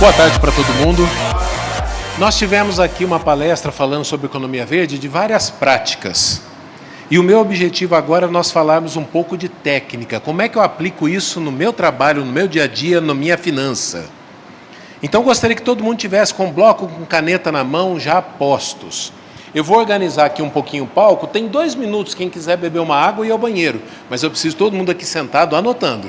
Boa tarde para todo mundo. Nós tivemos aqui uma palestra falando sobre economia verde de várias práticas. E o meu objetivo agora é nós falarmos um pouco de técnica. Como é que eu aplico isso no meu trabalho, no meu dia a dia, na minha finança? Então, eu gostaria que todo mundo tivesse com bloco, com caneta na mão, já postos. Eu vou organizar aqui um pouquinho o palco. Tem 2 minutos, quem quiser beber uma água e ir ao banheiro. Mas eu preciso de todo mundo aqui sentado, anotando.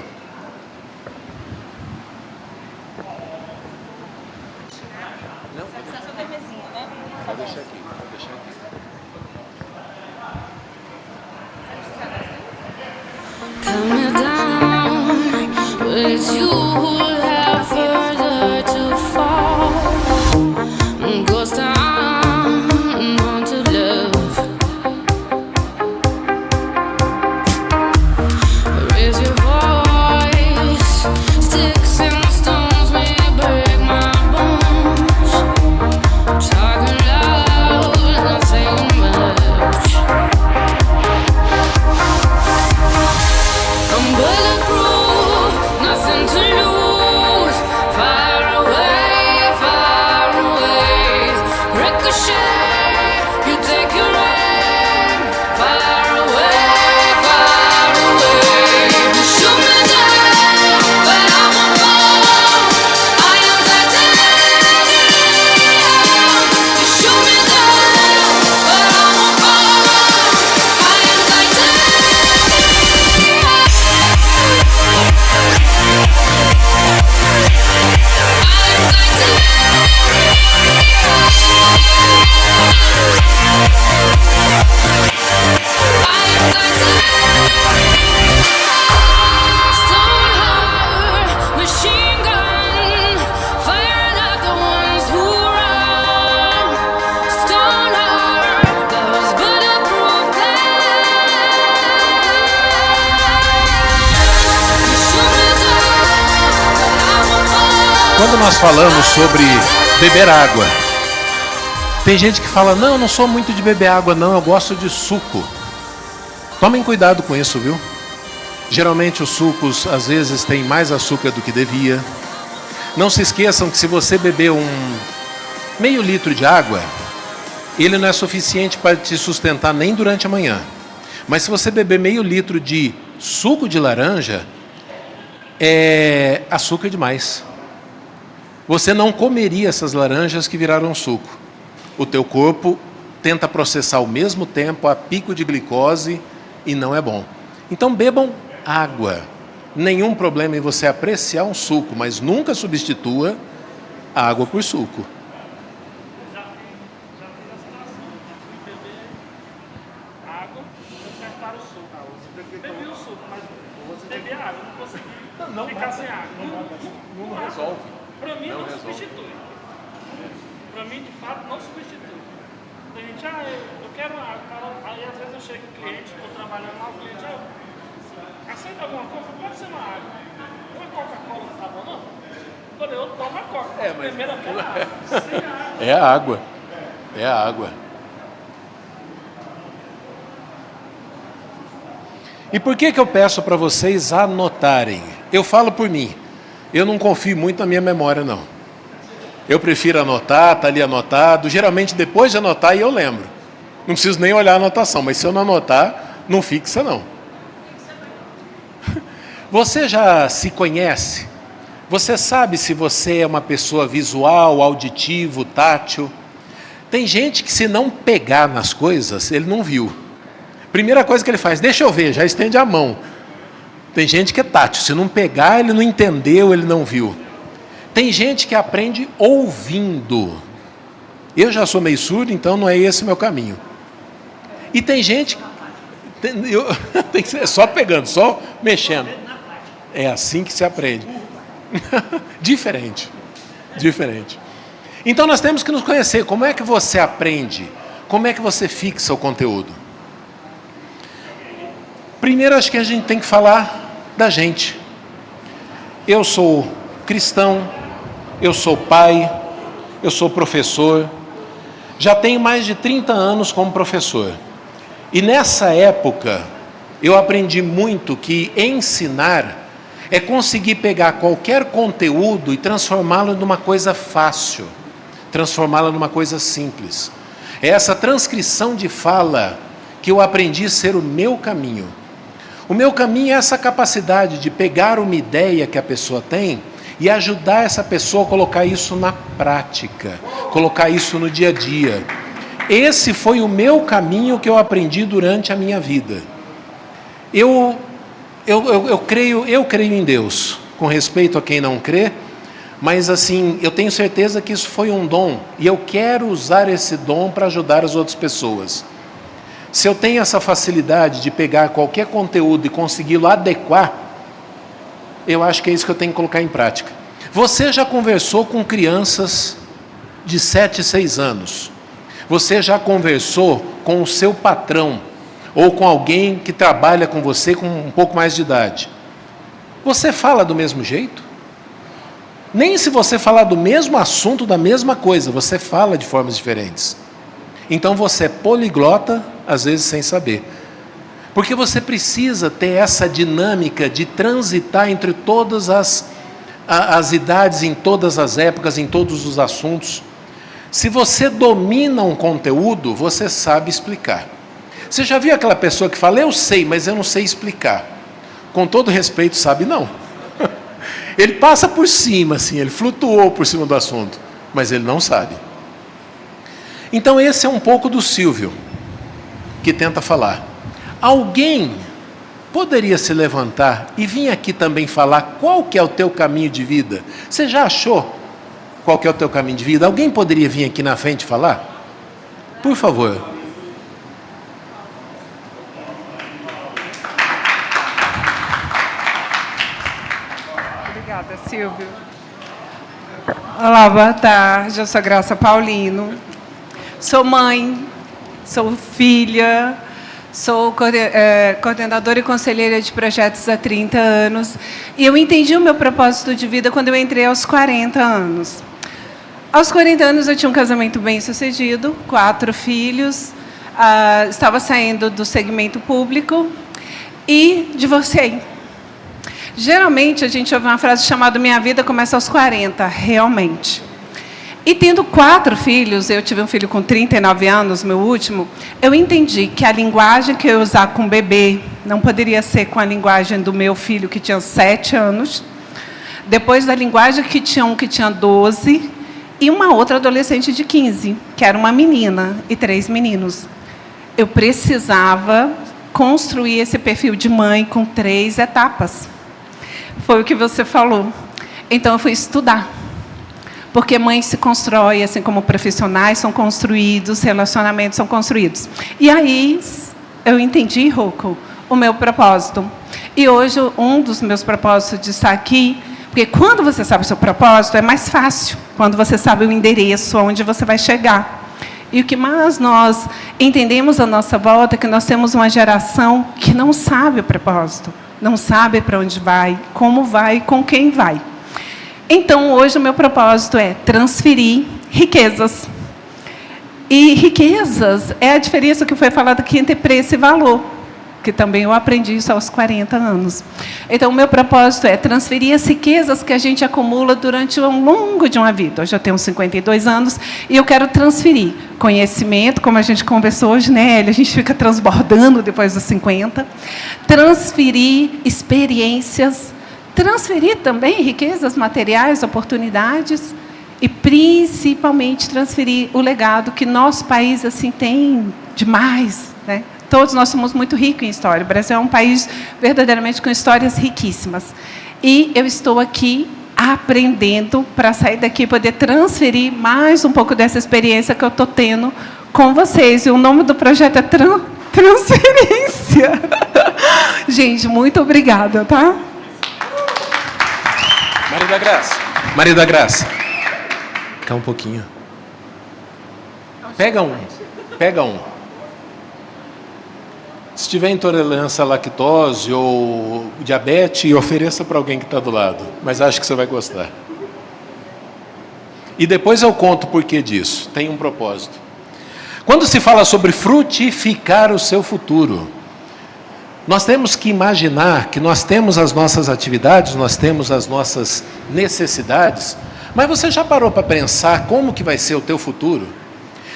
Quando nós falamos sobre beber água, tem gente que fala, não, eu não sou muito de beber água, não, eu gosto de suco. Tomem cuidado com isso, viu? Geralmente os sucos, às vezes, têm mais açúcar do que devia. Não se esqueçam que se você beber meio litro de água, ele não é suficiente para te sustentar nem durante a manhã. Mas se você beber meio litro de suco de laranja, é açúcar demais. Você não comeria essas laranjas que viraram suco. O teu corpo tenta processar ao mesmo tempo a pico de glicose e não é bom. Então bebam água. Nenhum problema em você apreciar um suco, mas nunca substitua a água por suco. Já fiz a situação de beber água e apertar o suco. Bebi o suco, mas beber água, não consegui ficar sem água. Não resolve. Para mim não substitui. Para mim, de fato, não substitui. Tem gente, eu quero água. Aí às vezes eu chego com o cliente, estou trabalhando lá, o cliente, aceita alguma coisa? Pode ser uma água. Uma Coca-Cola não tá bom, não? Eu falei, eu tomo a Coca. Mas primeiro eu quero água. Sem água. É a água. É a água. E por que eu peço para vocês anotarem? Eu falo por mim. Eu não confio muito na minha memória, não. Eu prefiro anotar, está ali anotado. Geralmente, depois de anotar, eu lembro. Não preciso nem olhar a anotação, mas se eu não anotar, não fixa, não. Você já se conhece? Você sabe se você é uma pessoa visual, auditivo, tátil? Tem gente que, se não pegar nas coisas, ele não viu. Primeira coisa que ele faz, deixa eu ver, já estende a mão. Tem gente que é tátil, se não pegar, ele não entendeu, ele não viu. Tem gente que aprende ouvindo. Eu já sou meio surdo, então não é esse o meu caminho. E tem gente, tem que ser só pegando, só mexendo. É assim que se aprende. Diferente. Então nós temos que nos conhecer. Como é que você aprende? Como é que você fixa o conteúdo? Primeiro, acho que a gente tem que falar da gente. Eu sou cristão, eu sou pai, eu sou professor, já tenho mais de 30 anos como professor. E nessa época, eu aprendi muito que ensinar é conseguir pegar qualquer conteúdo e transformá-lo numa coisa fácil, transformá-lo numa coisa simples. É essa transcrição de fala que eu aprendi a ser o meu caminho. O meu caminho é essa capacidade de pegar uma ideia que a pessoa tem e ajudar essa pessoa a colocar isso na prática, colocar isso no dia a dia. Esse foi o meu caminho que eu aprendi durante a minha vida. Eu creio em Deus, com respeito a quem não crê, mas assim, eu tenho certeza que isso foi um dom, e eu quero usar esse dom para ajudar as outras pessoas. Se eu tenho essa facilidade de pegar qualquer conteúdo e consegui-lo adequar, eu acho que é isso que eu tenho que colocar em prática. Você já conversou com crianças de 7, 6 anos? Você já conversou com o seu patrão? Ou com alguém que trabalha com você com um pouco mais de idade? Você fala do mesmo jeito? Nem se você falar do mesmo assunto, da mesma coisa, você fala de formas diferentes. Então você é poliglota, às vezes sem saber. Porque você precisa ter essa dinâmica de transitar entre todas as idades, em todas as épocas, em todos os assuntos. Se você domina um conteúdo, você sabe explicar. Você já viu aquela pessoa que fala, eu sei, mas eu não sei explicar? Com todo respeito, sabe não. Ele passa por cima, assim, ele flutuou por cima do assunto, mas ele não sabe. Então esse é um pouco do Silvio, que tenta falar. Alguém poderia se levantar e vir aqui também falar qual que é o teu caminho de vida? Você já achou qual que é o teu caminho de vida? Alguém poderia vir aqui na frente falar? Por favor. Obrigada, Silvio. Olá, boa tarde. Eu sou Graça Paulino. Sou mãe, sou filha, sou coordenadora e conselheira de projetos há 30 anos. E eu entendi o meu propósito de vida quando eu entrei aos 40 anos. Aos 40 anos eu tinha um casamento bem-sucedido, 4 filhos, estava saindo do segmento público e divorciei. Geralmente, a gente ouve uma frase chamada minha vida começa aos 40, realmente. E tendo 4 filhos, eu tive um filho com 39 anos, meu último, eu entendi que a linguagem que eu ia usar com o bebê não poderia ser com a linguagem do meu filho, que tinha 7 anos, depois da linguagem que tinha um que tinha 12, e uma outra adolescente de 15, que era uma menina e 3 meninos. Eu precisava construir esse perfil de mãe com 3 etapas. Foi o que você falou. Então, eu fui estudar. Porque mãe se constrói, assim como profissionais são construídos, relacionamentos são construídos. E aí, eu entendi, Rocco, o meu propósito. E hoje, um dos meus propósitos de estar aqui, porque quando você sabe o seu propósito, é mais fácil. Quando você sabe o endereço, onde você vai chegar. E o que mais nós entendemos à nossa volta é que nós temos uma geração que não sabe o propósito. Não sabe para onde vai, como vai e com quem vai. Então, hoje, o meu propósito é transferir riquezas. E riquezas é a diferença que foi falada aqui entre preço e valor, que também eu aprendi isso aos 40 anos. Então, o meu propósito é transferir as riquezas que a gente acumula durante o longo de uma vida. Hoje eu tenho 52 anos e eu quero transferir conhecimento, como a gente conversou hoje, né? A gente fica transbordando depois dos 50. Transferir experiências, transferir também riquezas materiais, oportunidades e, principalmente, transferir o legado que nosso país assim tem demais, né? Todos nós somos muito ricos em história. O Brasil é um país verdadeiramente com histórias riquíssimas. E eu estou aqui aprendendo para sair daqui e poder transferir mais um pouco dessa experiência que eu estou tendo com vocês. E o nome do projeto é Transferência. Gente, muito obrigada, tá? Maria da Graça. Maria da Graça. Cá um pouquinho. Pega um. Se tiver intolerância à lactose ou diabetes, ofereça para alguém que está do lado. Mas acho que você vai gostar. E depois eu conto o porquê disso. Tem um propósito. Quando se fala sobre frutificar o seu futuro, Nós temos que imaginar que nós temos as nossas atividades, nós temos as nossas necessidades, mas você já parou para pensar como que vai ser o teu futuro?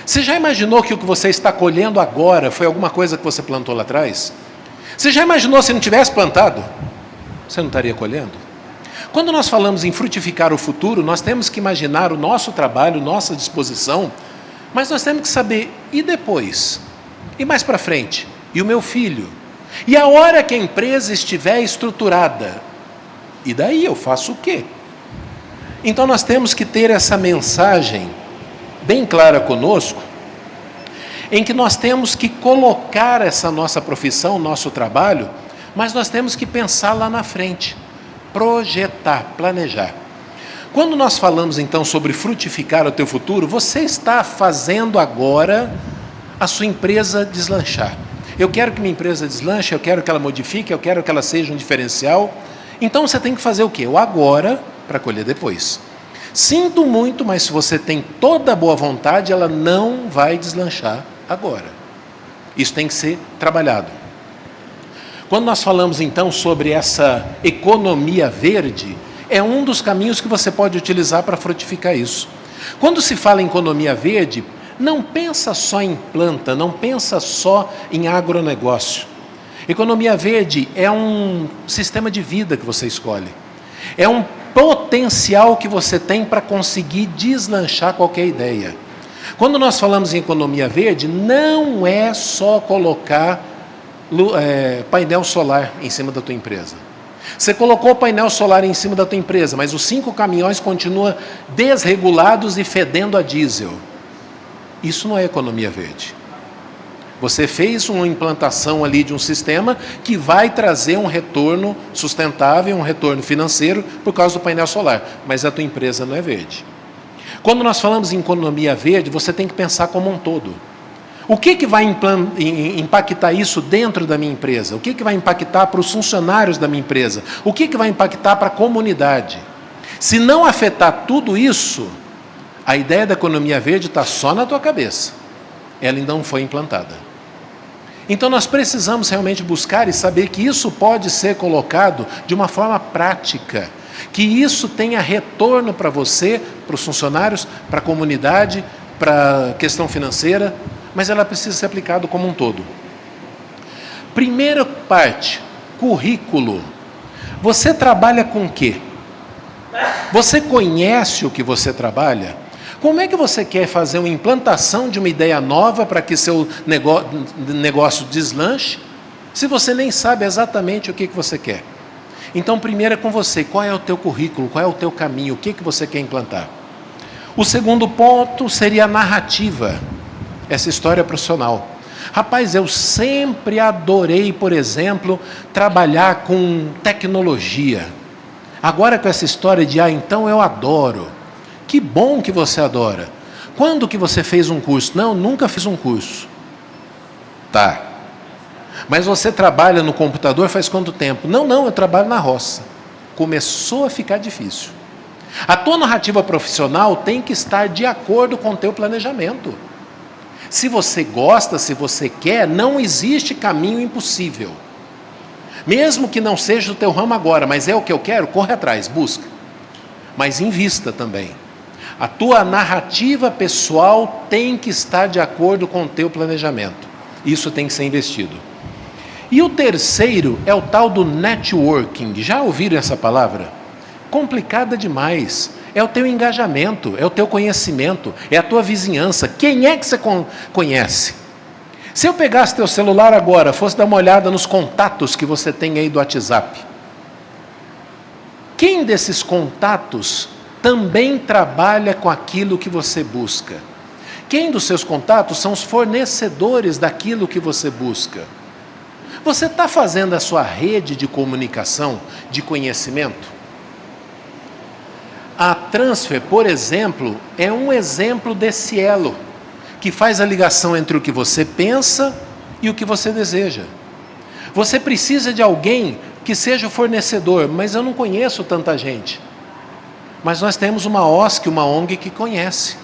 Você já imaginou que o que você está colhendo agora foi alguma coisa que você plantou lá atrás? Você já imaginou se não tivesse plantado? Você não estaria colhendo? Quando nós falamos em frutificar o futuro, nós temos que imaginar o nosso trabalho, nossa disposição, mas nós temos que saber, e depois? E mais para frente? E o meu filho? E a hora que a empresa estiver estruturada? E daí eu faço o quê? Então nós temos que ter essa mensagem bem clara conosco, em que nós temos que colocar essa nossa profissão, nosso trabalho, mas nós temos que pensar lá na frente, projetar, planejar. Quando nós falamos então sobre frutificar o teu futuro, você está fazendo agora a sua empresa deslanchar. Eu quero que minha empresa deslanche, eu quero que ela modifique, eu quero que ela seja um diferencial. Então você tem que fazer o quê? O agora para colher depois. Sinto muito, mas se você tem toda a boa vontade, ela não vai deslanchar agora. Isso tem que ser trabalhado. Quando nós falamos então sobre essa economia verde, é um dos caminhos que você pode utilizar para frutificar isso. Quando se fala em economia verde, não pensa só em planta, não pensa só em agronegócio. Economia verde é um sistema de vida que você escolhe. É um potencial que você tem para conseguir deslanchar qualquer ideia. Quando nós falamos em economia verde, não é só colocar painel solar em cima da tua empresa. Você colocou o painel solar em cima da tua empresa, mas os 5 caminhões continuam desregulados e fedendo a diesel. Isso não é economia verde. Você fez uma implantação ali de um sistema que vai trazer um retorno sustentável, um retorno financeiro por causa do painel solar, mas a tua empresa não é verde. Quando nós falamos em economia verde, você tem que pensar como um todo. O que vai impactar isso dentro da minha empresa? O que vai impactar para os funcionários da minha empresa? O que vai impactar para a comunidade? Se não afetar tudo isso, a ideia da economia verde está só na tua cabeça. Ela ainda não foi implantada. Então nós precisamos realmente buscar e saber que isso pode ser colocado de uma forma prática, que isso tenha retorno para você, para os funcionários, para a comunidade, para a questão financeira, mas ela precisa ser aplicada como um todo. Primeira parte, currículo. Você trabalha com o quê? Você conhece o que você trabalha? Como é que você quer fazer uma implantação de uma ideia nova para que seu negócio deslanche, se você nem sabe exatamente o que você quer? Então, primeiro é com você. Qual é o teu currículo? Qual é o teu caminho? O que você quer implantar? O segundo ponto seria a narrativa, essa história profissional. Rapaz, eu sempre adorei, por exemplo, trabalhar com tecnologia. Agora com essa história de, então eu adoro. Que bom que você adora. Quando que você fez um curso? Não, nunca fiz um curso. Tá. Mas você trabalha no computador faz quanto tempo? Não, eu trabalho na roça. Começou a ficar difícil. A tua narrativa profissional tem que estar de acordo com o teu planejamento. Se você gosta, se você quer, não existe caminho impossível. Mesmo que não seja o teu ramo agora, mas é o que eu quero, corre atrás, busca. Mas invista também. A tua narrativa pessoal tem que estar de acordo com o teu planejamento. Isso tem que ser investido. E o terceiro é o tal do networking. Já ouviram essa palavra? Complicada demais. É o teu engajamento, é o teu conhecimento, é a tua vizinhança. Quem é que você conhece? Se eu pegasse teu celular agora, fosse dar uma olhada nos contatos que você tem aí do WhatsApp, quem desses contatos também trabalha com aquilo que você busca? Quem dos seus contatos são os fornecedores daquilo que você busca? Você está fazendo a sua rede de comunicação, de conhecimento? A Transfer, por exemplo, é um exemplo desse elo, que faz a ligação entre o que você pensa e o que você deseja. Você precisa de alguém que seja o fornecedor, mas eu não conheço tanta gente. Mas nós temos uma OSC, uma ONG que conhece.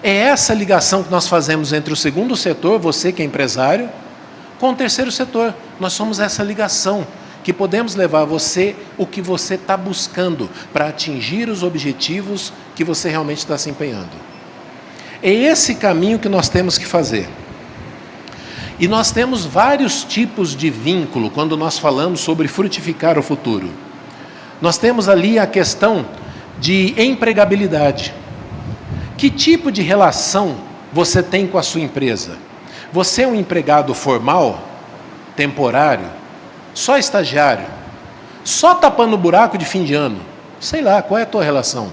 É essa ligação que nós fazemos entre o segundo setor, você que é empresário, com o terceiro setor. Nós somos essa ligação que podemos levar a você o que você está buscando para atingir os objetivos que você realmente está se empenhando. É esse caminho que nós temos que fazer. E nós temos vários tipos de vínculo quando nós falamos sobre frutificar o futuro. Nós temos ali a questão de empregabilidade. Que tipo de relação você tem com a sua empresa? Você é um empregado formal, temporário, só estagiário, só tapando buraco de fim de ano? Sei lá, qual é a tua relação?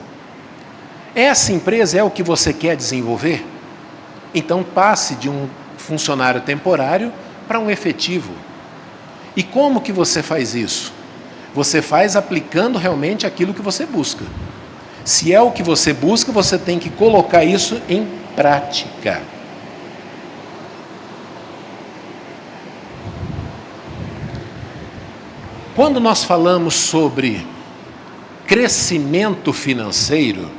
Essa empresa é o que você quer desenvolver? Então passe de um funcionário temporário para um efetivo. E como que você faz isso? Você faz aplicando realmente aquilo que você busca. Se é o que você busca, você tem que colocar isso em prática. Quando nós falamos sobre crescimento financeiro,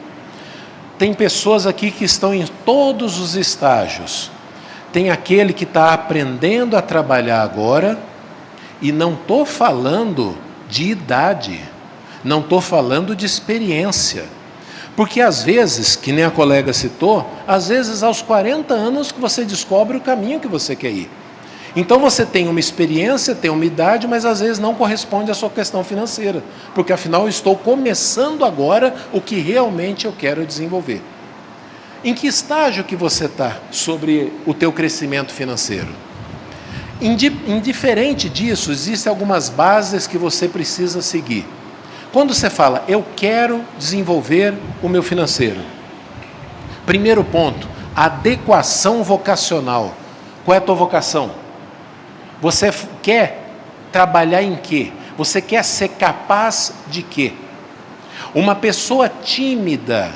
tem pessoas aqui que estão em todos os estágios. Tem aquele que está aprendendo a trabalhar agora, e não estou falando de idade, não estou falando de experiência. Porque às vezes, que nem a colega citou, às vezes aos 40 anos que você descobre o caminho que você quer ir. Então você tem uma experiência, tem uma idade, mas às vezes não corresponde à sua questão financeira. Porque afinal eu estou começando agora o que realmente eu quero desenvolver. Em que estágio que você está sobre o teu crescimento financeiro? Indiferente disso, existem algumas bases que você precisa seguir. Quando você fala, eu quero desenvolver o meu financeiro. Primeiro ponto, adequação vocacional. Qual é a tua vocação? Você quer trabalhar em quê? Você quer ser capaz de quê? Uma pessoa tímida,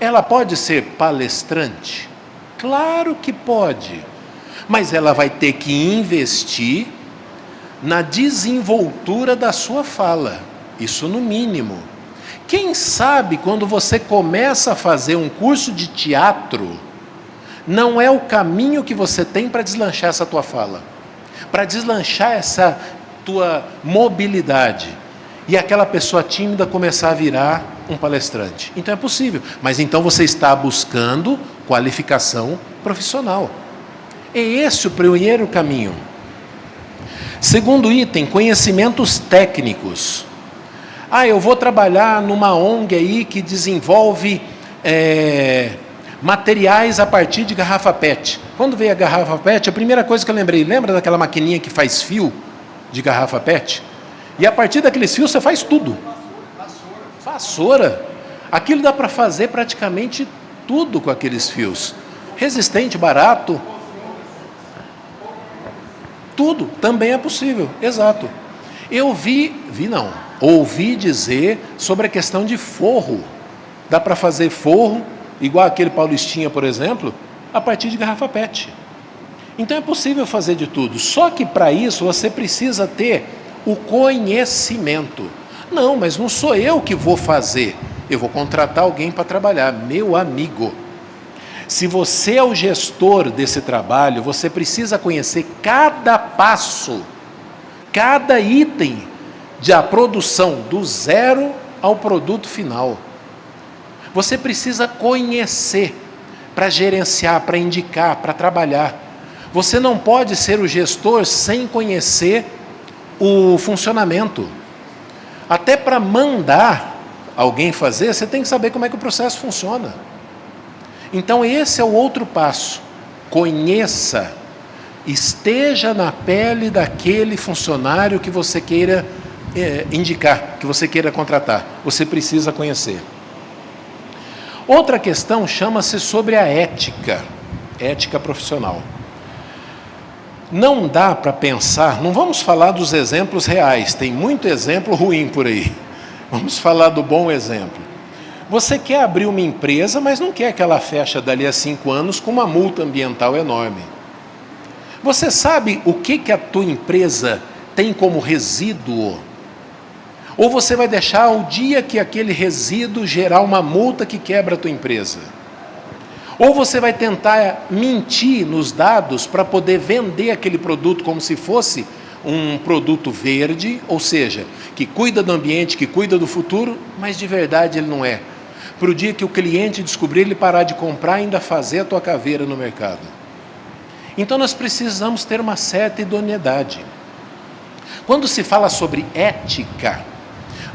ela pode ser palestrante? Claro que pode. Mas ela vai ter que investir na desenvoltura da sua fala. Isso no mínimo. Quem sabe quando você começa a fazer um curso de teatro, não é o caminho que você tem para deslanchar essa tua fala, para deslanchar essa tua mobilidade, e aquela pessoa tímida começar a virar um palestrante. Então é possível, mas então você está buscando qualificação profissional. É esse o primeiro caminho. Segundo item, conhecimentos técnicos. Eu vou trabalhar numa ONG aí que desenvolve materiais a partir de garrafa PET. Quando veio a garrafa PET, a primeira coisa que eu lembrei, lembra daquela maquininha que faz fio de garrafa PET? E a partir daqueles fios você faz tudo. Vassoura. Aquilo dá para fazer praticamente tudo com aqueles fios. Resistente, barato. Tudo também é possível, exato. Ouvi dizer sobre a questão de forro. Dá para fazer forro, igual aquele paulistinha, por exemplo, a partir de garrafa PET. Então é possível fazer de tudo, só que para isso você precisa ter o conhecimento. Não, mas não sou eu que vou fazer, eu vou contratar alguém para trabalhar. Meu amigo, se você é o gestor desse trabalho, você precisa conhecer cada passo, cada item da produção, do zero ao produto final. Você precisa conhecer para gerenciar, para indicar, para trabalhar. Você não pode ser o gestor sem conhecer o funcionamento. Até para mandar alguém fazer, você tem que saber como é que o processo funciona. Então esse é o outro passo. Conheça, esteja na pele daquele funcionário que você queira indicar, que você queira contratar. Você precisa conhecer. Outra questão chama-se sobre a ética profissional. Não dá para pensar, não vamos falar dos exemplos reais, tem muito exemplo ruim por aí. Vamos falar do bom exemplo. Você quer abrir uma empresa, mas não quer que ela feche dali a 5 anos com uma multa ambiental enorme. Você sabe o que a tua empresa tem como resíduo? Ou você vai deixar o dia que aquele resíduo gerar uma multa que quebra a tua empresa? Ou você vai tentar mentir nos dados para poder vender aquele produto como se fosse um produto verde, ou seja, que cuida do ambiente, que cuida do futuro, mas de verdade ele não é. Para o dia que o cliente descobrir, ele parar de comprar e ainda fazer a tua caveira no mercado. Então nós precisamos ter uma certa idoneidade. Quando se fala sobre ética,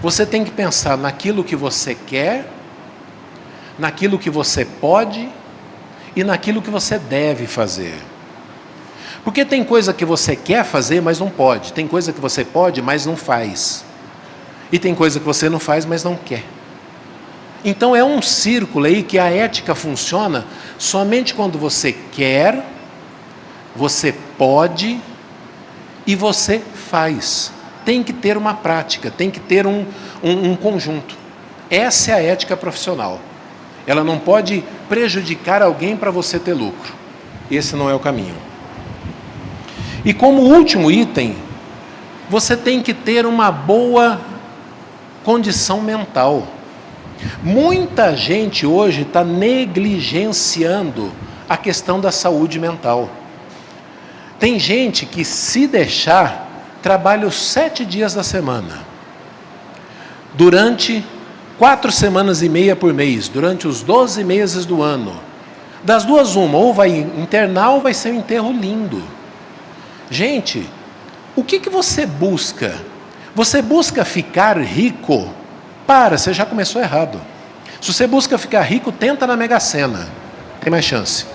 você tem que pensar naquilo que você quer, naquilo que você pode e naquilo que você deve fazer. Porque tem coisa que você quer fazer, mas não pode. Tem coisa que você pode, mas não faz. E tem coisa que você não faz, mas não quer. Então é um círculo aí que a ética funciona somente quando você quer, você pode e você faz. Tem que ter uma prática, tem que ter um conjunto. Essa é a ética profissional. Ela não pode prejudicar alguém para você ter lucro. Esse não é o caminho. E como último item, você tem que ter uma boa condição mental. Muita gente hoje está negligenciando a questão da saúde mental. Tem gente que, se deixar, trabalha os 7 dias da semana, durante 4 semanas e meia por mês, durante os 12 meses do ano. Das duas, uma, ou vai internar ou vai ser um enterro lindo. Gente, o que você busca? Você busca ficar rico? Você já começou errado. Se você busca ficar rico, tenta na Mega Sena. Tem mais chance.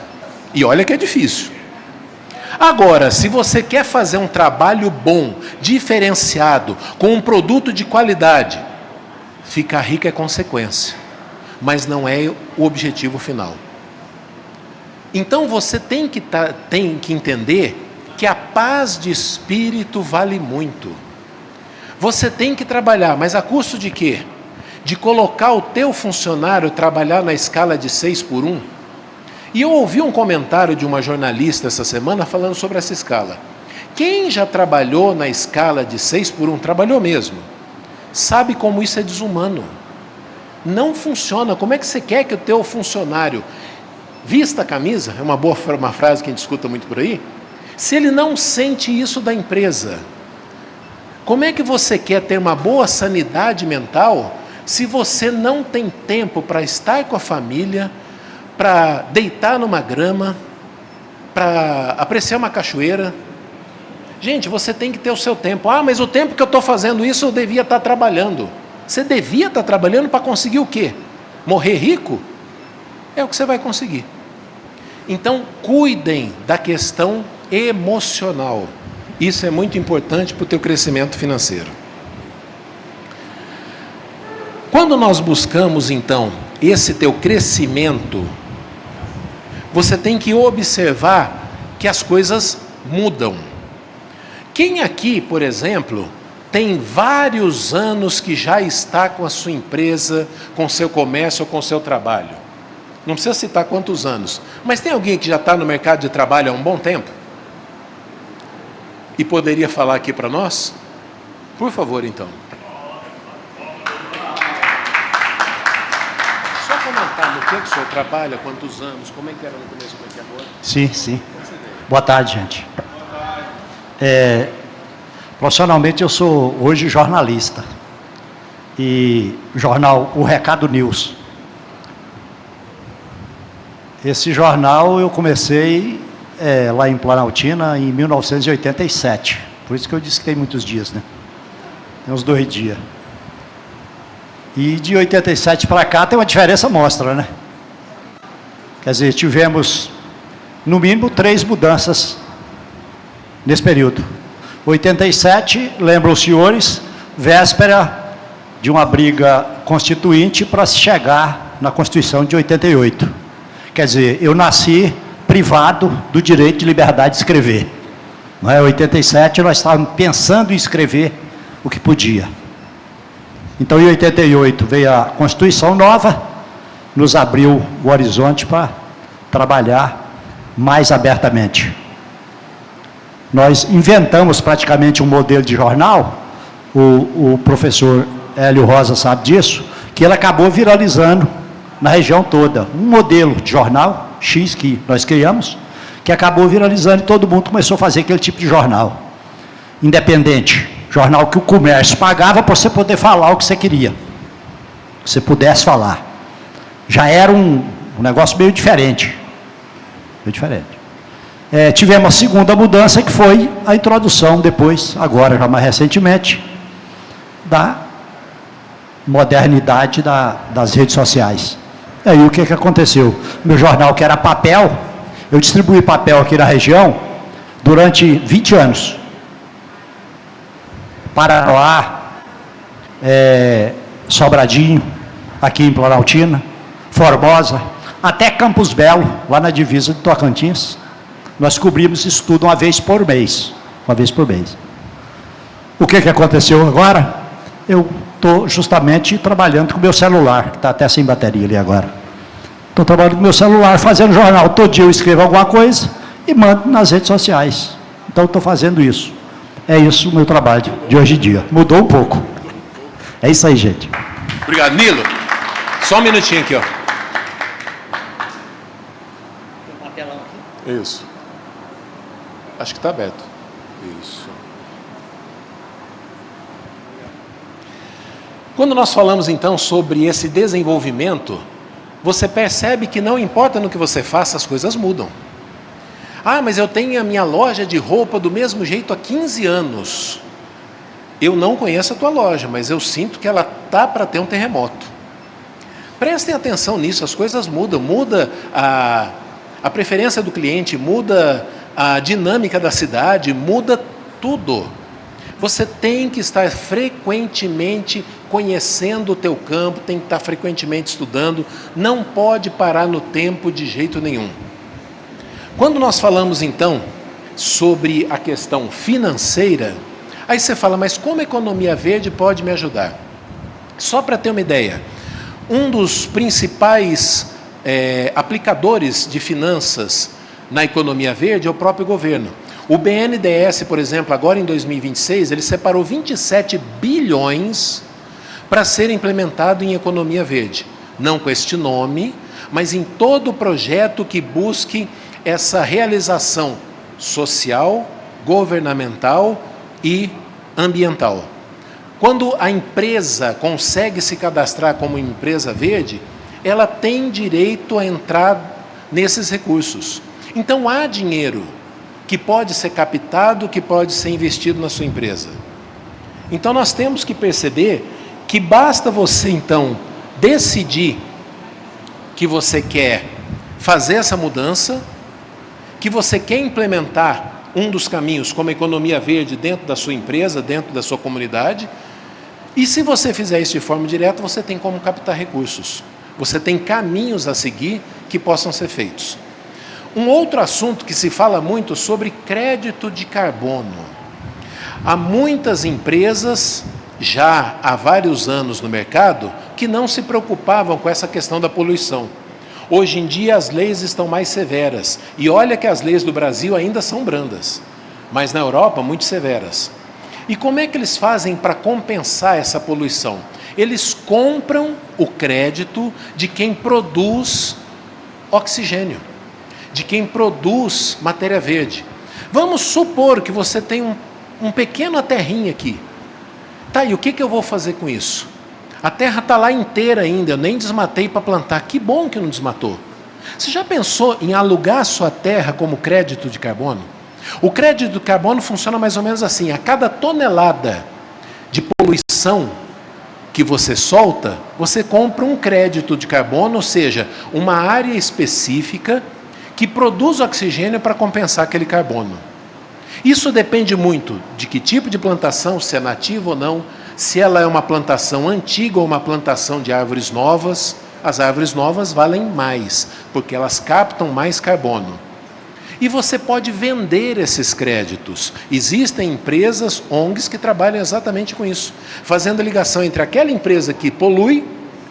E olha que é difícil. Agora, se você quer fazer um trabalho bom, diferenciado, com um produto de qualidade, ficar rico é consequência, mas não é o objetivo final. Então você tem que entender que a paz de espírito vale muito. Você tem que trabalhar, mas a custo de quê? De colocar o teu funcionário trabalhar na escala de 6x1. E eu ouvi um comentário de uma jornalista essa semana falando sobre essa escala. Quem já trabalhou na escala de 6x1, trabalhou mesmo, sabe como isso é desumano. Não funciona. Como é que você quer que o teu funcionário vista a camisa? É uma frase que a gente escuta muito por aí. Se ele não sente isso da empresa, como é que você quer ter uma boa sanidade mental se você não tem tempo para estar com a família, para deitar numa grama, para apreciar uma cachoeira? Gente, você tem que ter o seu tempo. Mas o tempo que eu estou fazendo isso eu devia estar trabalhando. Você devia estar trabalhando para conseguir o quê? Morrer rico? É o que você vai conseguir. Então, cuidem da questão emocional. Isso é muito importante para o teu crescimento financeiro. Quando nós buscamos, então, esse teu crescimento, você tem que observar que as coisas mudam. Quem aqui, por exemplo, tem vários anos que já está com a sua empresa, com o seu comércio ou com o seu trabalho? Não precisa citar quantos anos, mas tem alguém que já está no mercado de trabalho há um bom tempo? E poderia falar aqui para nós? Por favor, então. Só comentar no que o senhor trabalha, quantos anos, como é que era no começo, como é que é agora? Sim. Boa tarde, gente. Profissionalmente eu sou hoje jornalista. E o jornal O Recado News. Esse jornal eu comecei lá em Planaltina em 1987. Por isso que eu disse que tem muitos dias, né? Tem uns 2 dias. E de 87 para cá tem uma diferença monstra, né? Quer dizer, tivemos no mínimo 3 mudanças nesse período. 87, lembram os senhores, véspera de uma briga constituinte para se chegar na Constituição de 88. Quer dizer, eu nasci privado do direito de liberdade de escrever. Não é? Em 87 nós estávamos pensando em escrever o que podia. Então, em 88 veio a Constituição nova, nos abriu o horizonte para trabalhar mais abertamente. Nós inventamos praticamente um modelo de jornal, o professor Hélio Rosa sabe disso, que ele acabou viralizando na região toda. Um modelo de jornal X que nós criamos, que acabou viralizando e todo mundo começou a fazer aquele tipo de jornal. Independente. Jornal que o comércio pagava para você poder falar o que você queria. Que você pudesse falar. Já era um negócio meio diferente. Meio diferente. Tivemos a segunda mudança, que foi a introdução depois, agora já mais recentemente, da modernidade das redes sociais. E aí o que aconteceu? Meu jornal, que era papel, eu distribuí papel aqui na região durante 20 anos. Paranoá, Sobradinho, aqui em Planaltina, Formosa, até Campos Belo, lá na divisa de Tocantins. Nós cobrimos isso tudo uma vez por mês. Uma vez por mês. O que aconteceu agora? Eu estou justamente trabalhando com o meu celular, que está até sem bateria ali agora. Estou trabalhando com o meu celular, fazendo jornal. Todo dia eu escrevo alguma coisa e mando nas redes sociais. Então, estou fazendo isso. É isso o meu trabalho de hoje em dia. Mudou um pouco. É isso aí, gente. Obrigado. Nilo, só um minutinho aqui, ó. Tem um papelão aqui? Isso. Acho que está aberto. Isso. Quando nós falamos, então, sobre esse desenvolvimento, você percebe que não importa no que você faça, as coisas mudam. Ah, mas eu tenho a minha loja de roupa do mesmo jeito há 15 anos. Eu não conheço a tua loja, mas eu sinto que ela está para ter um terremoto. Prestem atenção nisso, as coisas mudam. Muda a preferência do cliente, muda a dinâmica da cidade, muda tudo. Você tem que estar frequentemente conhecendo o teu campo, tem que estar frequentemente estudando, não pode parar no tempo de jeito nenhum. Quando nós falamos, então, sobre a questão financeira, aí você fala, mas como a economia verde pode me ajudar? Só para ter uma ideia, um dos principais aplicadores de finanças na economia verde é o próprio governo. O BNDES, por exemplo, agora em 2026, ele separou 27 bilhões para ser implementado em economia verde. Não com este nome, mas em todo projeto que busque essa realização social, governamental e ambiental. Quando a empresa consegue se cadastrar como empresa verde, ela tem direito a entrar nesses recursos. Então, há dinheiro que pode ser captado, que pode ser investido na sua empresa. Então, nós temos que perceber que basta você, então, decidir que você quer fazer essa mudança, que você quer implementar um dos caminhos como economia verde dentro da sua empresa, dentro da sua comunidade, e se você fizer isso de forma direta, você tem como captar recursos. Você tem caminhos a seguir que possam ser feitos. Um outro assunto que se fala muito sobre crédito de carbono. Há muitas empresas, já há vários anos no mercado, que não se preocupavam com essa questão da poluição. Hoje em dia as leis estão mais severas. E olha que as leis do Brasil ainda são brandas, mas na Europa muito severas. E como é que eles fazem para compensar essa poluição? Eles compram o crédito de quem produz oxigênio, de quem produz matéria verde. Vamos supor que você tem um pequeno terrinho aqui. Tá, e o que eu vou fazer com isso? A terra está lá inteira ainda, eu nem desmatei para plantar. Que bom que não desmatou. Você já pensou em alugar a sua terra como crédito de carbono? O crédito de carbono funciona mais ou menos assim. A cada tonelada de poluição que você solta, você compra um crédito de carbono, ou seja, uma área específica que produz oxigênio para compensar aquele carbono. Isso depende muito de que tipo de plantação, se é nativa ou não, se ela é uma plantação antiga ou uma plantação de árvores novas. As árvores novas valem mais, porque elas captam mais carbono. E você pode vender esses créditos. Existem empresas, ONGs, que trabalham exatamente com isso, fazendo a ligação entre aquela empresa que polui,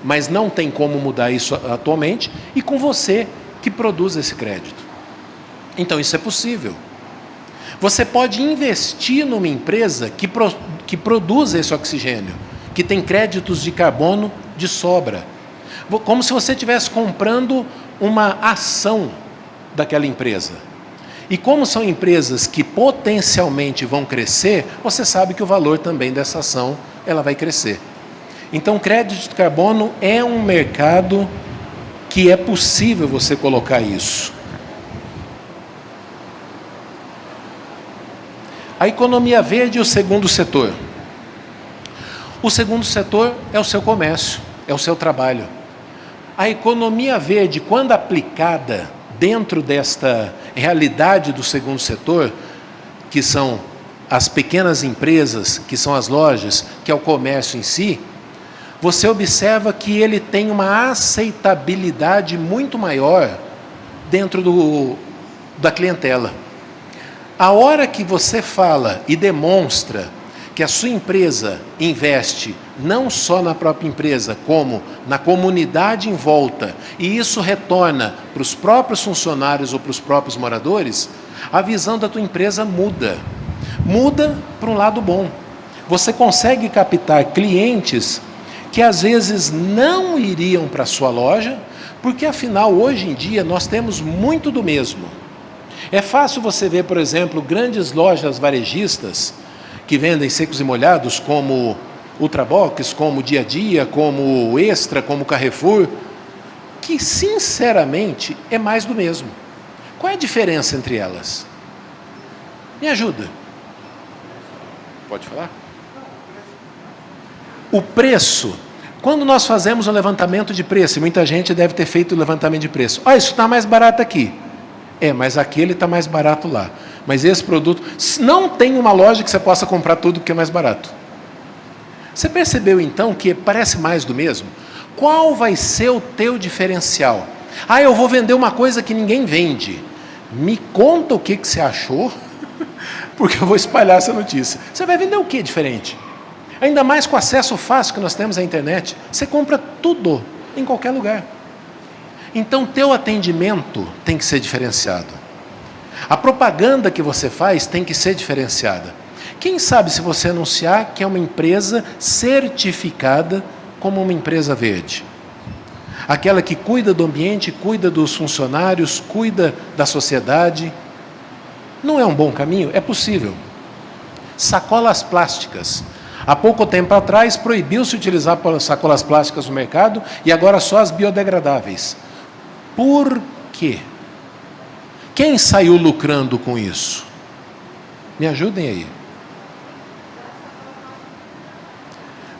mas não tem como mudar isso atualmente, e com você que produz esse crédito. Então isso é possível. Você pode investir numa empresa que produz esse oxigênio, que tem créditos de carbono de sobra. Como se você estivesse comprando uma ação daquela empresa. E como são empresas que potencialmente vão crescer, você sabe que o valor também dessa ação ela vai crescer. Então, crédito de carbono é um mercado que é possível você colocar isso. A economia verde e o segundo setor. O segundo setor é o seu comércio, é o seu trabalho. A economia verde, quando aplicada dentro desta realidade do segundo setor, que são as pequenas empresas, que são as lojas, que é o comércio em si, você observa que ele tem uma aceitabilidade muito maior dentro da clientela. A hora que você fala e demonstra que a sua empresa investe não só na própria empresa, como na comunidade em volta, e isso retorna para os próprios funcionários ou para os próprios moradores, a visão da tua empresa muda. Muda para um lado bom. Você consegue captar clientes que às vezes não iriam para a sua loja, porque afinal, hoje em dia, nós temos muito do mesmo. É fácil você ver, por exemplo, grandes lojas varejistas que vendem secos e molhados, como Ultrabox, como Dia a Dia, como Extra, como Carrefour, que sinceramente é mais do mesmo. Qual é a diferença entre elas? Me ajuda. Pode falar? O preço. Quando nós fazemos um levantamento de preço, e muita gente deve ter feito o levantamento de preço. Olha, isso está mais barato aqui. Mas aquele está mais barato lá. Mas esse produto... Não tem uma loja que você possa comprar tudo que é mais barato. Você percebeu, então, que parece mais do mesmo? Qual vai ser o teu diferencial? Eu vou vender uma coisa que ninguém vende. Me conta o que você achou, porque eu vou espalhar essa notícia. Você vai vender o que diferente? Ainda mais com o acesso fácil que nós temos à internet. Você compra tudo, em qualquer lugar. Então, teu atendimento tem que ser diferenciado. A propaganda que você faz tem que ser diferenciada. Quem sabe se você anunciar que é uma empresa certificada como uma empresa verde? Aquela que cuida do ambiente, cuida dos funcionários, cuida da sociedade. Não é um bom caminho? É possível. Sacolas plásticas. Há pouco tempo atrás, proibiu-se utilizar sacolas plásticas no mercado e agora só as biodegradáveis. Por quê? Quem saiu lucrando com isso? Me ajudem aí.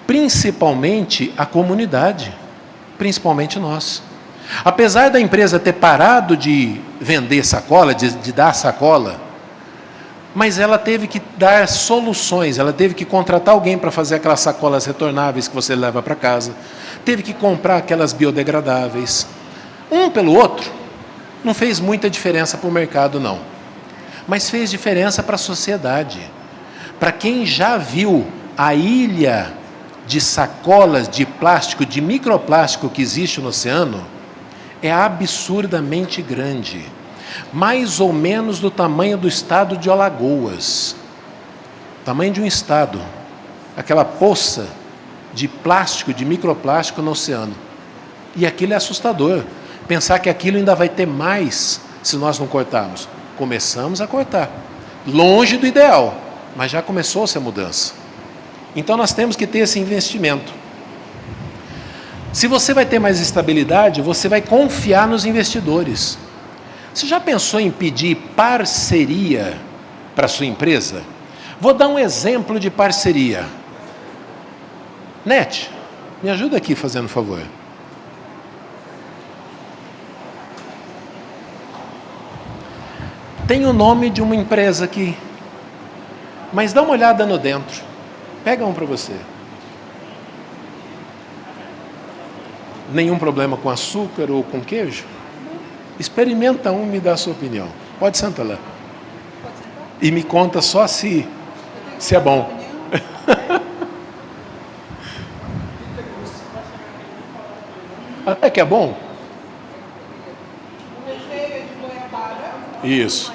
Principalmente a comunidade, principalmente nós. Apesar da empresa ter parado de vender sacola, de dar sacola, mas ela teve que dar soluções, ela teve que contratar alguém para fazer aquelas sacolas retornáveis que você leva para casa, teve que comprar aquelas biodegradáveis. Um pelo outro, não fez muita diferença para o mercado, não. Mas fez diferença para a sociedade. Para quem já viu a ilha de sacolas de plástico, de microplástico que existe no oceano, é absurdamente grande. Mais ou menos do tamanho do estado de Alagoas. Tamanho de um estado. Aquela poça de plástico, de microplástico no oceano. E aquilo é assustador. Pensar que aquilo ainda vai ter mais se nós não cortarmos. Começamos a cortar. Longe do ideal, mas já começou-se a mudança. Então nós temos que ter esse investimento. Se você vai ter mais estabilidade, você vai confiar nos investidores. Você já pensou em pedir parceria para a sua empresa? Vou dar um exemplo de parceria. Net, me ajuda aqui fazendo um favor. Tem o nome de uma empresa aqui, mas dá uma olhada no dentro. Pega um para você. Nenhum problema com açúcar ou com queijo? Experimenta um e me dá a sua opinião. Pode sentar lá. E me conta só se é bom. Até que é bom? O recheio é de goiabada. Isso.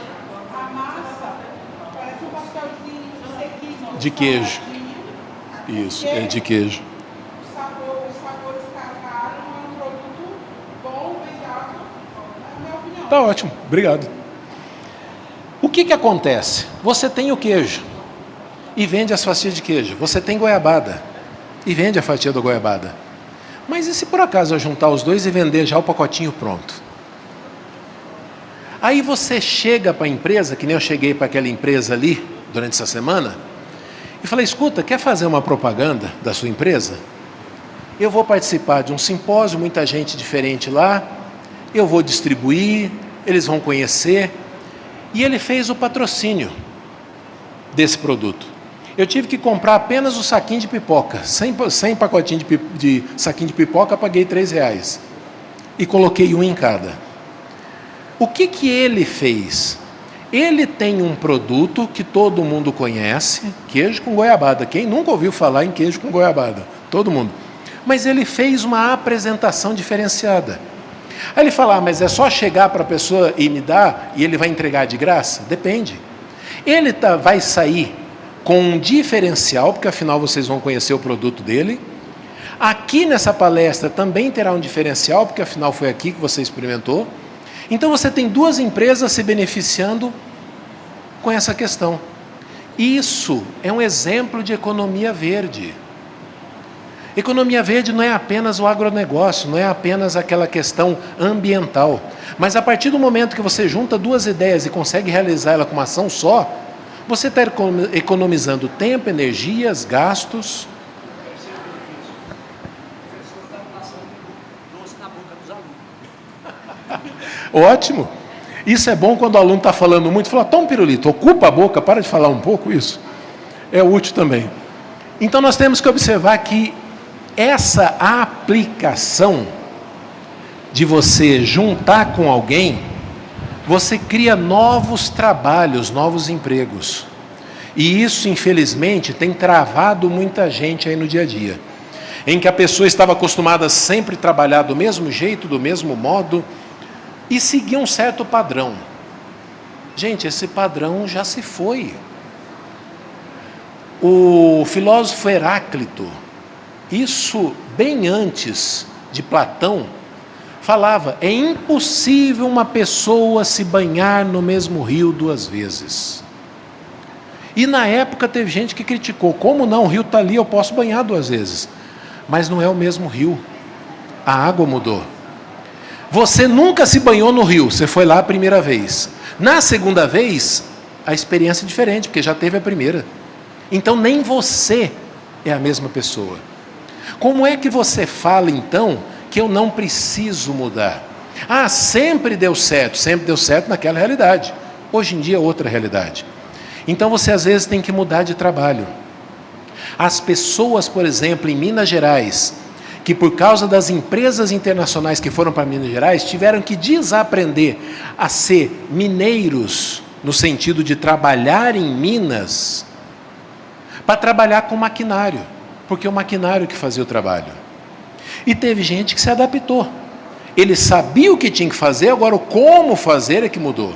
A massa parece um pastelzinho sequinho. De queijo. Saladinho. Isso, é de queijo. Os sabores casaram, é um produto bom, legal, na minha opinião. Tá ótimo, obrigado. O que acontece? Você tem o queijo e vende as fatias de queijo. Você tem goiabada e vende a fatia da goiabada. Mas e se por acaso eu juntar os dois e vender já o pacotinho pronto? Aí você chega para a empresa, que nem eu cheguei para aquela empresa ali durante essa semana, e falei, escuta, quer fazer uma propaganda da sua empresa? Eu vou participar de um simpósio, muita gente diferente lá, eu vou distribuir, eles vão conhecer. E ele fez o patrocínio desse produto. Eu tive que comprar apenas o saquinho de pipoca, 100 pacotinhos de saquinho de pipoca, paguei R$3. E coloquei um em cada. O que ele fez? Ele tem um produto que todo mundo conhece, queijo com goiabada. Quem nunca ouviu falar em queijo com goiabada? Todo mundo. Mas ele fez uma apresentação diferenciada. Aí ele fala, mas é só chegar para a pessoa e me dar e ele vai entregar de graça? Depende. Ele vai sair com um diferencial, porque afinal vocês vão conhecer o produto dele. Aqui nessa palestra também terá um diferencial, porque afinal foi aqui que você experimentou. Então você tem duas empresas se beneficiando com essa questão. Isso é um exemplo de economia verde. Economia verde não é apenas o agronegócio, não é apenas aquela questão ambiental. Mas a partir do momento que você junta duas ideias e consegue realizar ela com uma ação só, você está economizando tempo, energias, gastos. Ótimo. Isso é bom quando o aluno está falando muito. Fala, toma um pirulito, ocupa a boca, para de falar um pouco isso. É útil também. Então nós temos que observar que essa aplicação de você juntar com alguém, você cria novos trabalhos, novos empregos. E isso, infelizmente, tem travado muita gente aí no dia a dia. Em que a pessoa estava acostumada a sempre trabalhar do mesmo jeito, do mesmo modo, e seguir um certo padrão. Gente, esse padrão já se foi. O filósofo Heráclito, isso bem antes de Platão, falava, é impossível uma pessoa se banhar no mesmo rio duas vezes. E na época teve gente que criticou, como não, o rio está ali, eu posso banhar duas vezes. Mas não é o mesmo rio, a água mudou. Você nunca se banhou no rio, você foi lá a primeira vez. Na segunda vez, a experiência é diferente, porque já teve a primeira. Então nem você é a mesma pessoa. Como é que você fala, então, que eu não preciso mudar? Ah, sempre deu certo naquela realidade. Hoje em dia é outra realidade. Então você às vezes tem que mudar de trabalho. As pessoas, por exemplo, em Minas Gerais, que por causa das empresas internacionais que foram para Minas Gerais, tiveram que desaprender a ser mineiros, no sentido de trabalhar em Minas, para trabalhar com maquinário, porque é o maquinário que fazia o trabalho. E teve gente que se adaptou. Ele sabia o que tinha que fazer, agora o como fazer é que mudou.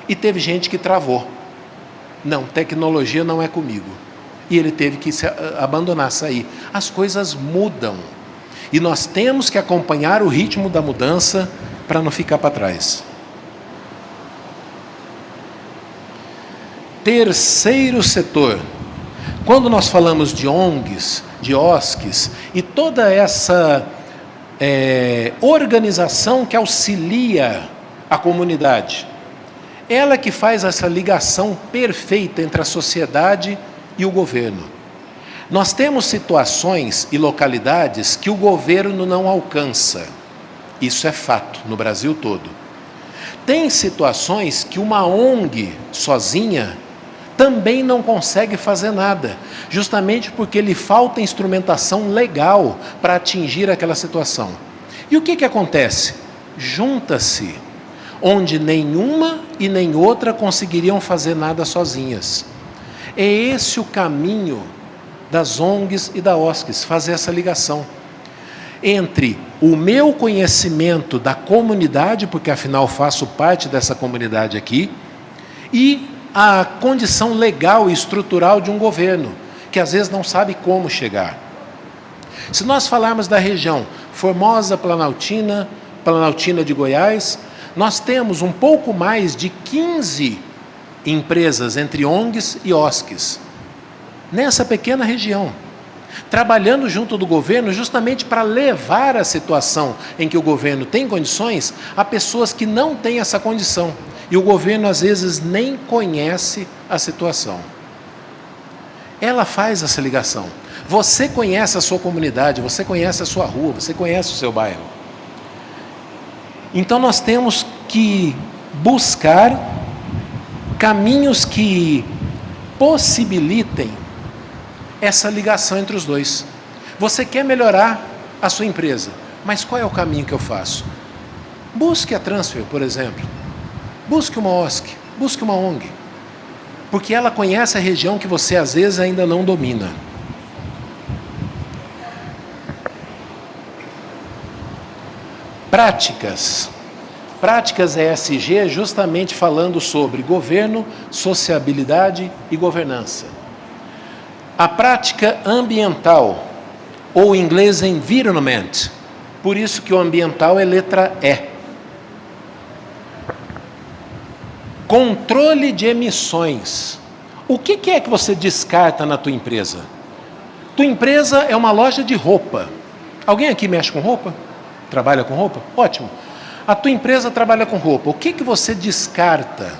E teve gente que travou. Não, tecnologia não é comigo. E ele teve que abandonar, sair. As coisas mudam. E nós temos que acompanhar o ritmo da mudança para não ficar para trás. Terceiro setor. Quando nós falamos de ONGs, de OSCs, e toda essa organização que auxilia a comunidade, ela que faz essa ligação perfeita entre a sociedade e o governo. Nós temos situações e localidades que o governo não alcança. Isso é fato, no Brasil todo. Tem situações que uma ONG sozinha também não consegue fazer nada, justamente porque lhe falta instrumentação legal para atingir aquela situação. E o que acontece? Junta-se, onde nenhuma e nem outra conseguiriam fazer nada sozinhas. É esse o caminho das ONGs e da OSCs, fazer essa ligação entre o meu conhecimento da comunidade, porque afinal faço parte dessa comunidade aqui, e a condição legal e estrutural de um governo, que às vezes não sabe como chegar. Se nós falarmos da região Formosa, Planaltina de Goiás, nós temos um pouco mais de 15 empresas entre ONGs e OSCs, nessa pequena região, trabalhando junto do governo justamente para levar a situação em que o governo tem condições a pessoas que não têm essa condição. E o governo, às vezes, nem conhece a situação. Ela faz essa ligação. Você conhece a sua comunidade, você conhece a sua rua, você conhece o seu bairro. Então, nós temos que buscar caminhos que possibilitem essa ligação entre os dois. Você quer melhorar a sua empresa, mas qual é o caminho que eu faço? Busque a Transfer, por exemplo. Busque uma OSC, busque uma ONG. Porque ela conhece a região que você, às vezes, ainda não domina. Práticas. Práticas ESG, justamente falando sobre governo, sociabilidade e governança. A prática ambiental, ou em inglês environment, por isso que o ambiental é letra E. Controle de emissões. O que é que você descarta na tua empresa? Tua empresa é uma loja de roupa. Alguém aqui mexe com roupa? Trabalha com roupa? Ótimo. A tua empresa trabalha com roupa. O que você descarta?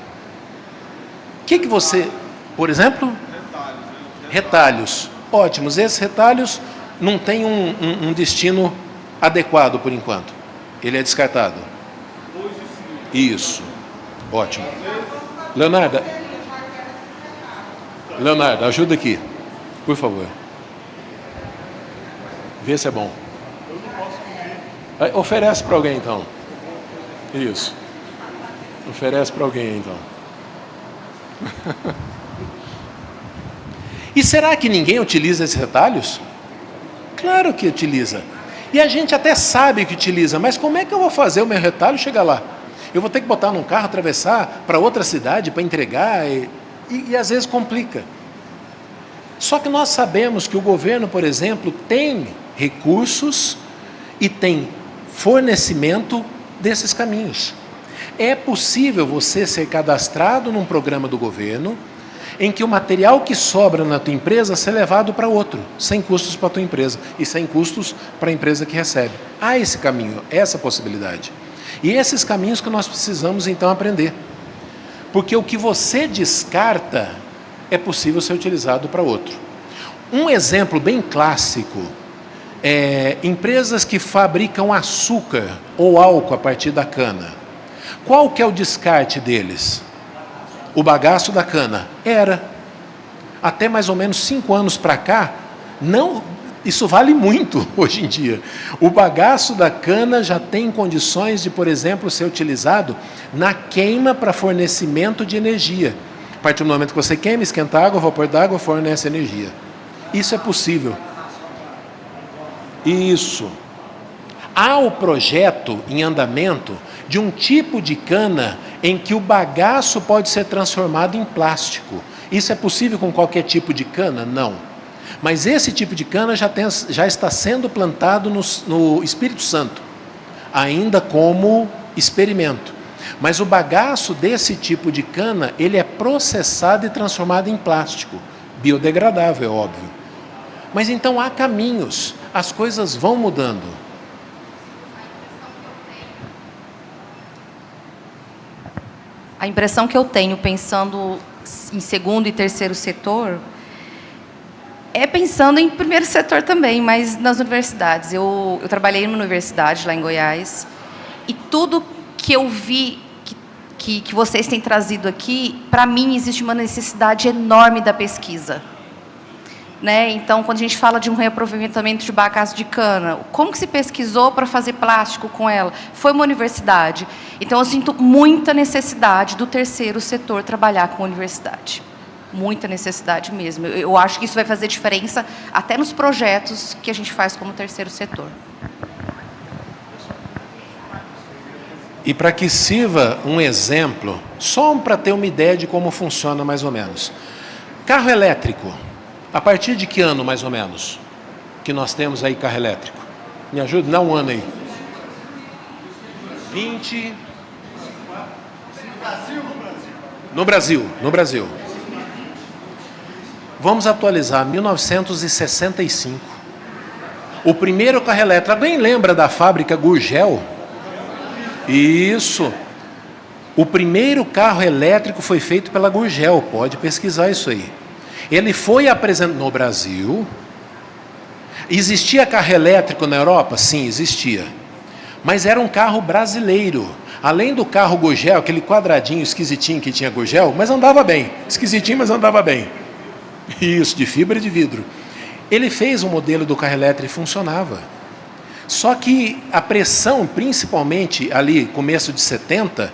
O que você... Por exemplo? Retalhos. Ótimos. Esses retalhos não têm um destino adequado por enquanto. Ele é descartado. Isso. Ótimo. Leonardo, ajuda aqui, por favor. Vê se é bom. Oferece para alguém, então. Isso. Oferece para alguém, então. E será que ninguém utiliza esses retalhos? Claro que utiliza. E a gente até sabe que utiliza, mas como é que eu vou fazer o meu retalho chegar lá? Eu vou ter que botar num carro, atravessar para outra cidade para entregar e às vezes complica. Só que nós sabemos que o governo, por exemplo, tem recursos e tem fornecimento desses caminhos. É possível você ser cadastrado num programa do governo em que o material que sobra na tua empresa ser levado para outro, sem custos para a tua empresa e sem custos para a empresa que recebe. Há esse caminho, essa possibilidade. E esses caminhos que nós precisamos, então, aprender. Porque o que você descarta é possível ser utilizado para outro. Um exemplo bem clássico é empresas que fabricam açúcar ou álcool a partir da cana. Qual que é o descarte deles? O bagaço da cana. Era. Até mais ou menos 5 anos para cá, não... Isso vale muito hoje em dia. O bagaço da cana já tem condições de, por exemplo, ser utilizado na queima para fornecimento de energia. A partir do momento que você queima, esquenta água, vapor d'água, fornece energia. Isso é possível. Isso. Há o projeto em andamento de um tipo de cana em que o bagaço pode ser transformado em plástico. Isso é possível com qualquer tipo de cana? Não. Mas esse tipo de cana já está sendo plantado no Espírito Santo, ainda como experimento. Mas o bagaço desse tipo de cana, ele é processado e transformado em plástico, biodegradável, é óbvio. Mas então há caminhos, as coisas vão mudando. A impressão que eu tenho, pensando em segundo e terceiro setor, é pensando em primeiro setor também, mas nas universidades. Eu trabalhei numa universidade lá em Goiás, e tudo que eu vi que vocês têm trazido aqui, para mim existe uma necessidade enorme da pesquisa. Né? Então, quando a gente fala de um reaproveitamento de bagaço de cana, como que se pesquisou para fazer plástico com ela? Foi uma universidade. Então, eu sinto muita necessidade do terceiro setor trabalhar com a universidade. Muita necessidade mesmo. Eu acho que isso vai fazer diferença até nos projetos que a gente faz como terceiro setor. E para que sirva um exemplo, só para ter uma ideia de como funciona mais ou menos. Carro elétrico. A partir de que ano, mais ou menos, que nós temos aí carro elétrico? Me ajuda? Dá um ano aí. 20... No Brasil, no Brasil. Vamos atualizar, 1965. O primeiro carro elétrico. Alguém lembra da fábrica Gurgel? Isso. O primeiro carro elétrico foi feito pela Gurgel, pode pesquisar isso aí. Ele foi apresentado no Brasil. Existia carro elétrico na Europa? Sim, existia. Mas era um carro brasileiro. Além do carro Gurgel, aquele quadradinho esquisitinho que tinha Gurgel, mas andava bem. Esquisitinho, mas andava bem. Isso, de fibra e de vidro. Ele fez um modelo do carro elétrico e funcionava. Só que a pressão, principalmente ali, começo de 70,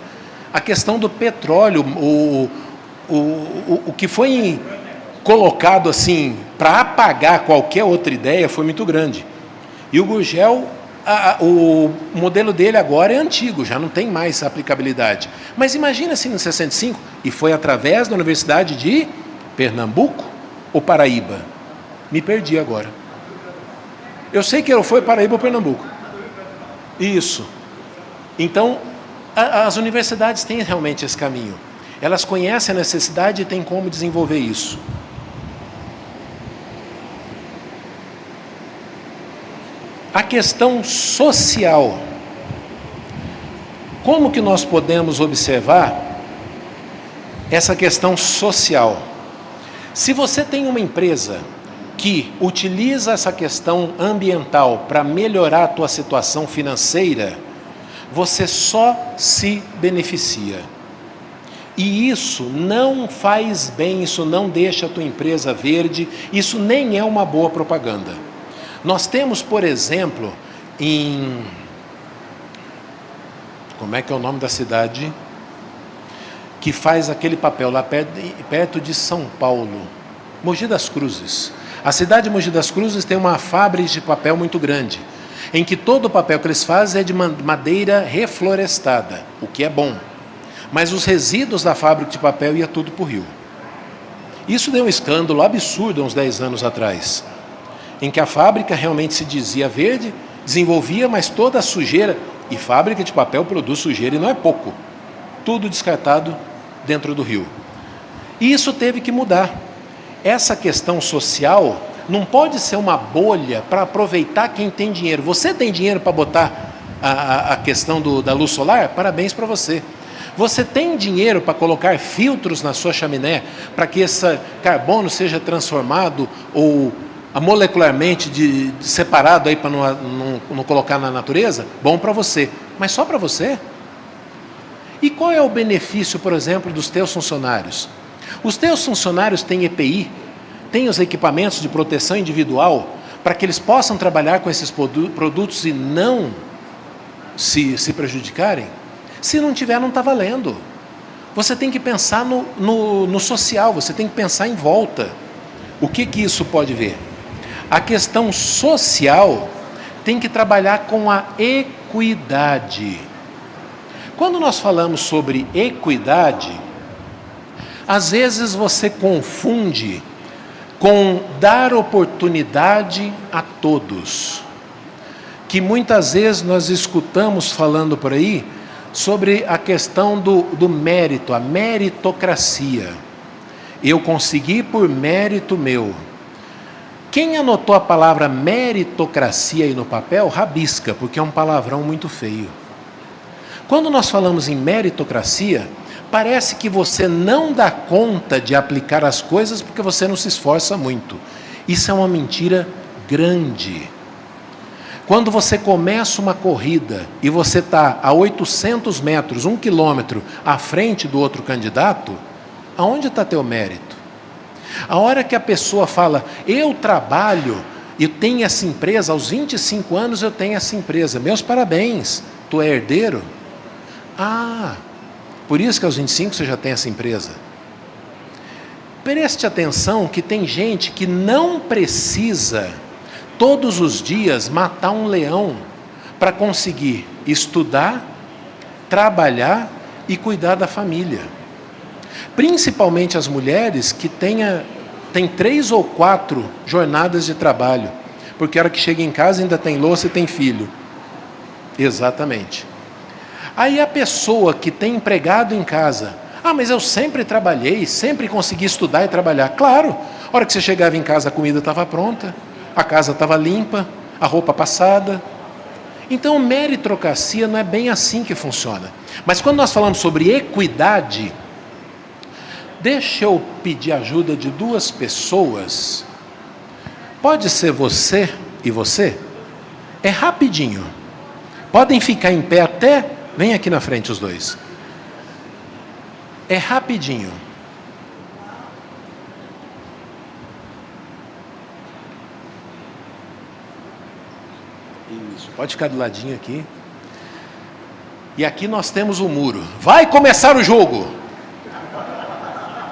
a questão do petróleo, o que foi colocado assim para apagar qualquer outra ideia foi muito grande. E o Gurgel, o modelo dele agora é antigo, já não tem mais aplicabilidade. Mas imagina assim, em 65, e foi através da Universidade de Pernambuco ou Paraíba? Me perdi agora. Eu sei que foi Paraíba ou Pernambuco. Isso. Então, as universidades têm realmente esse caminho. Elas conhecem a necessidade e têm como desenvolver isso. A questão social. Como que nós podemos observar essa questão social? Se você tem uma empresa que utiliza essa questão ambiental para melhorar a tua situação financeira, você só se beneficia. E isso não faz bem, isso não deixa a tua empresa verde, isso nem é uma boa propaganda. Nós temos, por exemplo, como é que é o nome da cidade? Que faz aquele papel lá perto de São Paulo, Mogi das Cruzes. A cidade de Mogi das Cruzes tem uma fábrica de papel muito grande, em que todo o papel que eles fazem é de madeira reflorestada, o que é bom. Mas os resíduos da fábrica de papel ia tudo para o rio. Isso deu um escândalo absurdo há uns 10 anos atrás, em que a fábrica realmente se dizia verde, desenvolvia, mas toda a sujeira, e fábrica de papel produz sujeira e não é pouco, tudo descartado dentro do rio. E isso teve que mudar. Essa questão social não pode ser uma bolha para aproveitar quem tem dinheiro. Você tem dinheiro para botar a questão da luz solar? Parabéns para você. Você tem dinheiro para colocar filtros na sua chaminé para que esse carbono seja transformado ou molecularmente separado aí para não colocar na natureza? Bom para você, mas só para você? E qual é o benefício, por exemplo, dos teus funcionários? Os teus funcionários têm EPI, têm os equipamentos de proteção individual para que eles possam trabalhar com esses produtos e não se prejudicarem? Se não tiver, não está valendo. Você tem que pensar no social, você tem que pensar em volta. O que isso pode ver? A questão social tem que trabalhar com a equidade. Quando nós falamos sobre equidade, às vezes você confunde com dar oportunidade a todos. Que muitas vezes nós escutamos falando por aí sobre a questão do mérito, a meritocracia. Eu consegui por mérito meu. Quem anotou a palavra meritocracia aí no papel, rabisca, porque é um palavrão muito feio. Quando nós falamos em meritocracia, parece que você não dá conta de aplicar as coisas porque você não se esforça muito. Isso é uma mentira grande. Quando você começa uma corrida e você está a 800 metros, 1 quilômetro à frente do outro candidato, aonde está teu mérito? A hora que a pessoa fala, eu trabalho, eu tenho essa empresa, aos 25 anos eu tenho essa empresa, meus parabéns, tu é herdeiro? Ah, por isso que aos 25 você já tem essa empresa. Preste atenção que tem gente que não precisa todos os dias matar um leão para conseguir estudar, trabalhar e cuidar da família. Principalmente as mulheres que têm 3 ou 4 jornadas de trabalho, porque a hora que chega em casa ainda tem louça e tem filho. Exatamente. Aí a pessoa que tem empregado em casa, Ah, mas eu sempre trabalhei, sempre consegui estudar e trabalhar. Claro, a hora que você chegava em casa a comida estava pronta, a casa estava limpa, a roupa passada. Então, meritocracia não é bem assim que funciona. Mas quando nós falamos sobre equidade, deixa eu pedir ajuda de duas pessoas. Pode ser você e você? É rapidinho. Podem ficar em pé até... Vem aqui na frente os dois. É rapidinho. Isso, pode ficar do ladinho aqui. E aqui nós temos o muro. Vai começar o jogo.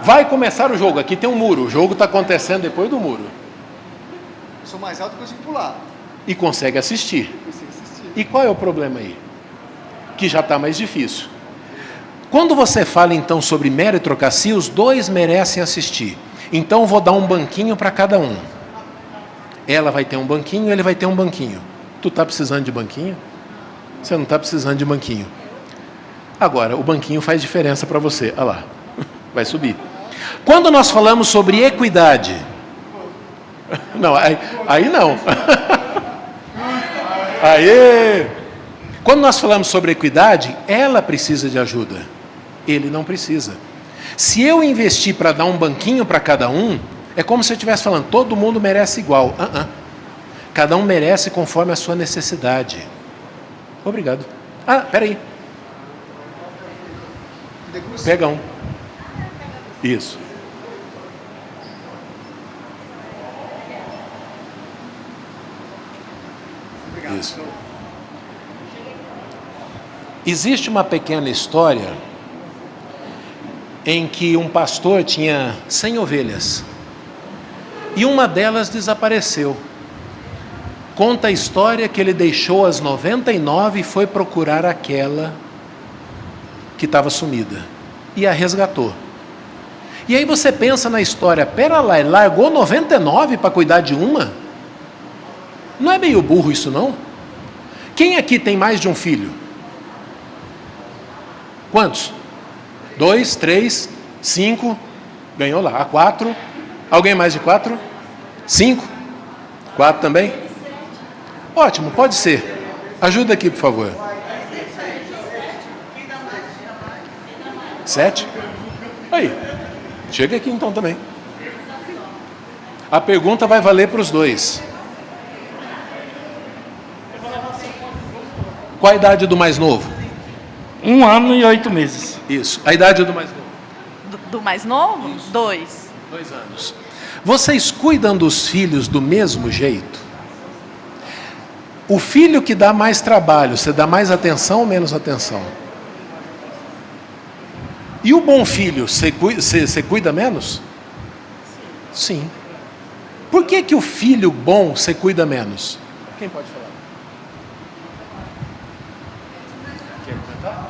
Vai começar o jogo. Aqui tem um muro. O jogo está acontecendo depois do muro. Eu sou mais alto que eu consigo pular. E consegue assistir. E qual é o problema aí? Que já está mais difícil. Quando você fala então sobre meritocracia, os dois merecem assistir. Então vou dar um banquinho para cada um. Ela vai ter um banquinho, ele vai ter um banquinho. Tu está precisando de banquinho? Você não está precisando de banquinho. Agora, o banquinho faz diferença para você. Olha lá, vai subir. Quando nós falamos sobre equidade... Não, aí não. Aê! Quando nós falamos sobre equidade, ela precisa de ajuda. Ele não precisa. Se eu investir para dar um banquinho para cada um, é como se eu estivesse falando, todo mundo merece igual. Cada um merece conforme a sua necessidade. Obrigado. Ah, peraí. Pega um. Isso. Isso. Existe uma pequena história em que um pastor tinha 100 ovelhas e uma delas desapareceu. Conta a história que ele deixou as 99 e foi procurar aquela que estava sumida e a resgatou. E aí você pensa na história, pera lá, ele largou 99 para cuidar de uma? Não é meio burro isso não? Quem aqui tem mais de um filho? Quantos? 2, 3, 5, ganhou lá. 4, alguém mais de 4? 5? 4 também? Ótimo, pode ser. Ajuda aqui, por favor. 7? Aí, chega aqui então também. A pergunta vai valer para os dois. Qual a idade do mais novo? 1 ano e 8 meses. Isso. A idade do mais novo? Do mais novo? 2. 2 anos. Vocês cuidam dos filhos do mesmo jeito? O filho que dá mais trabalho, você dá mais atenção ou menos atenção? E o bom filho, você cuida menos? Sim. Por que o filho bom você cuida menos? Quem pode falar? Quer comentar?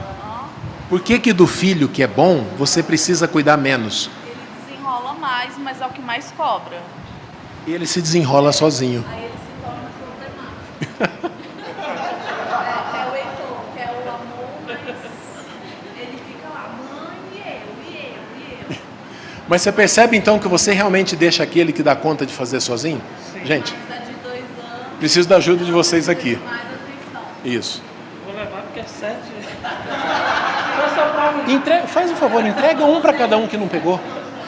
Por que do filho que é bom, você precisa cuidar menos? Ele desenrola mais, mas é o que mais cobra. E ele se desenrola sozinho. Aí ele se torna problemático. É o Heitor, que é o amor, mas ele fica lá, mãe, e eu. Mas você percebe então que você realmente deixa aquele que dá conta de fazer sozinho? Sim. Gente, Precisa de 2 anos, preciso da ajuda de vocês aqui. mais atenção. Isso. Vou levar porque é 7. Faz um favor, entrega um para cada um que não pegou.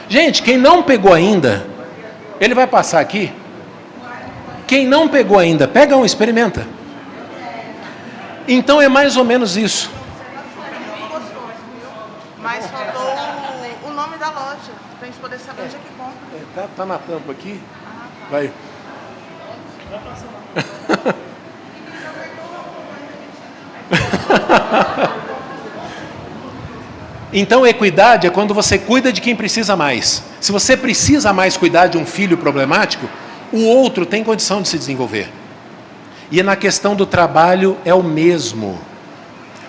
Gente, quem não pegou ainda, ele vai passar aqui. Quem não pegou ainda, pega um, experimenta. Então é mais ou menos isso. Mas faltou o nome da loja, pra gente poder saber onde é que compra. Tá na tampa aqui. Vai. Então, equidade é quando você cuida de quem precisa mais. Se você precisa mais cuidar de um filho problemático, o outro tem condição de se desenvolver. E na questão do trabalho é o mesmo.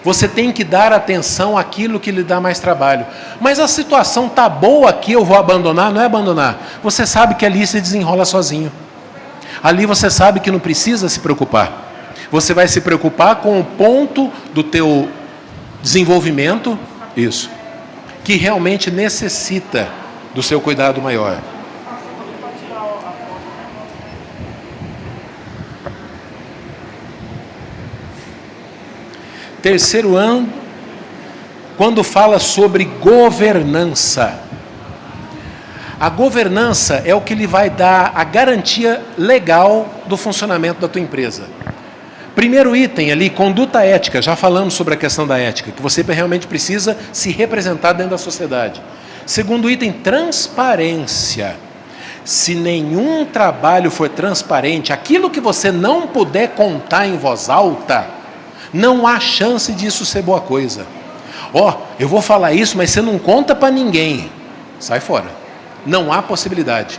Você tem que dar atenção àquilo que lhe dá mais trabalho. Mas a situação está boa aqui, eu vou abandonar? Não é abandonar. Você sabe que ali se desenrola sozinho. Ali você sabe que não precisa se preocupar. Você vai se preocupar com o ponto do teu desenvolvimento. Isso. que realmente necessita do seu cuidado maior. Terceiro ano, quando fala sobre governança. A governança é o que lhe vai dar a garantia legal do funcionamento da tua empresa. Primeiro item ali, conduta ética. Já falamos sobre a questão da ética, que você realmente precisa se representar dentro da sociedade. Segundo item, transparência. Se nenhum trabalho for transparente, aquilo que você não puder contar em voz alta, não há chance disso ser boa coisa. Eu vou falar isso, mas você não conta para ninguém. Sai fora. Não há possibilidade.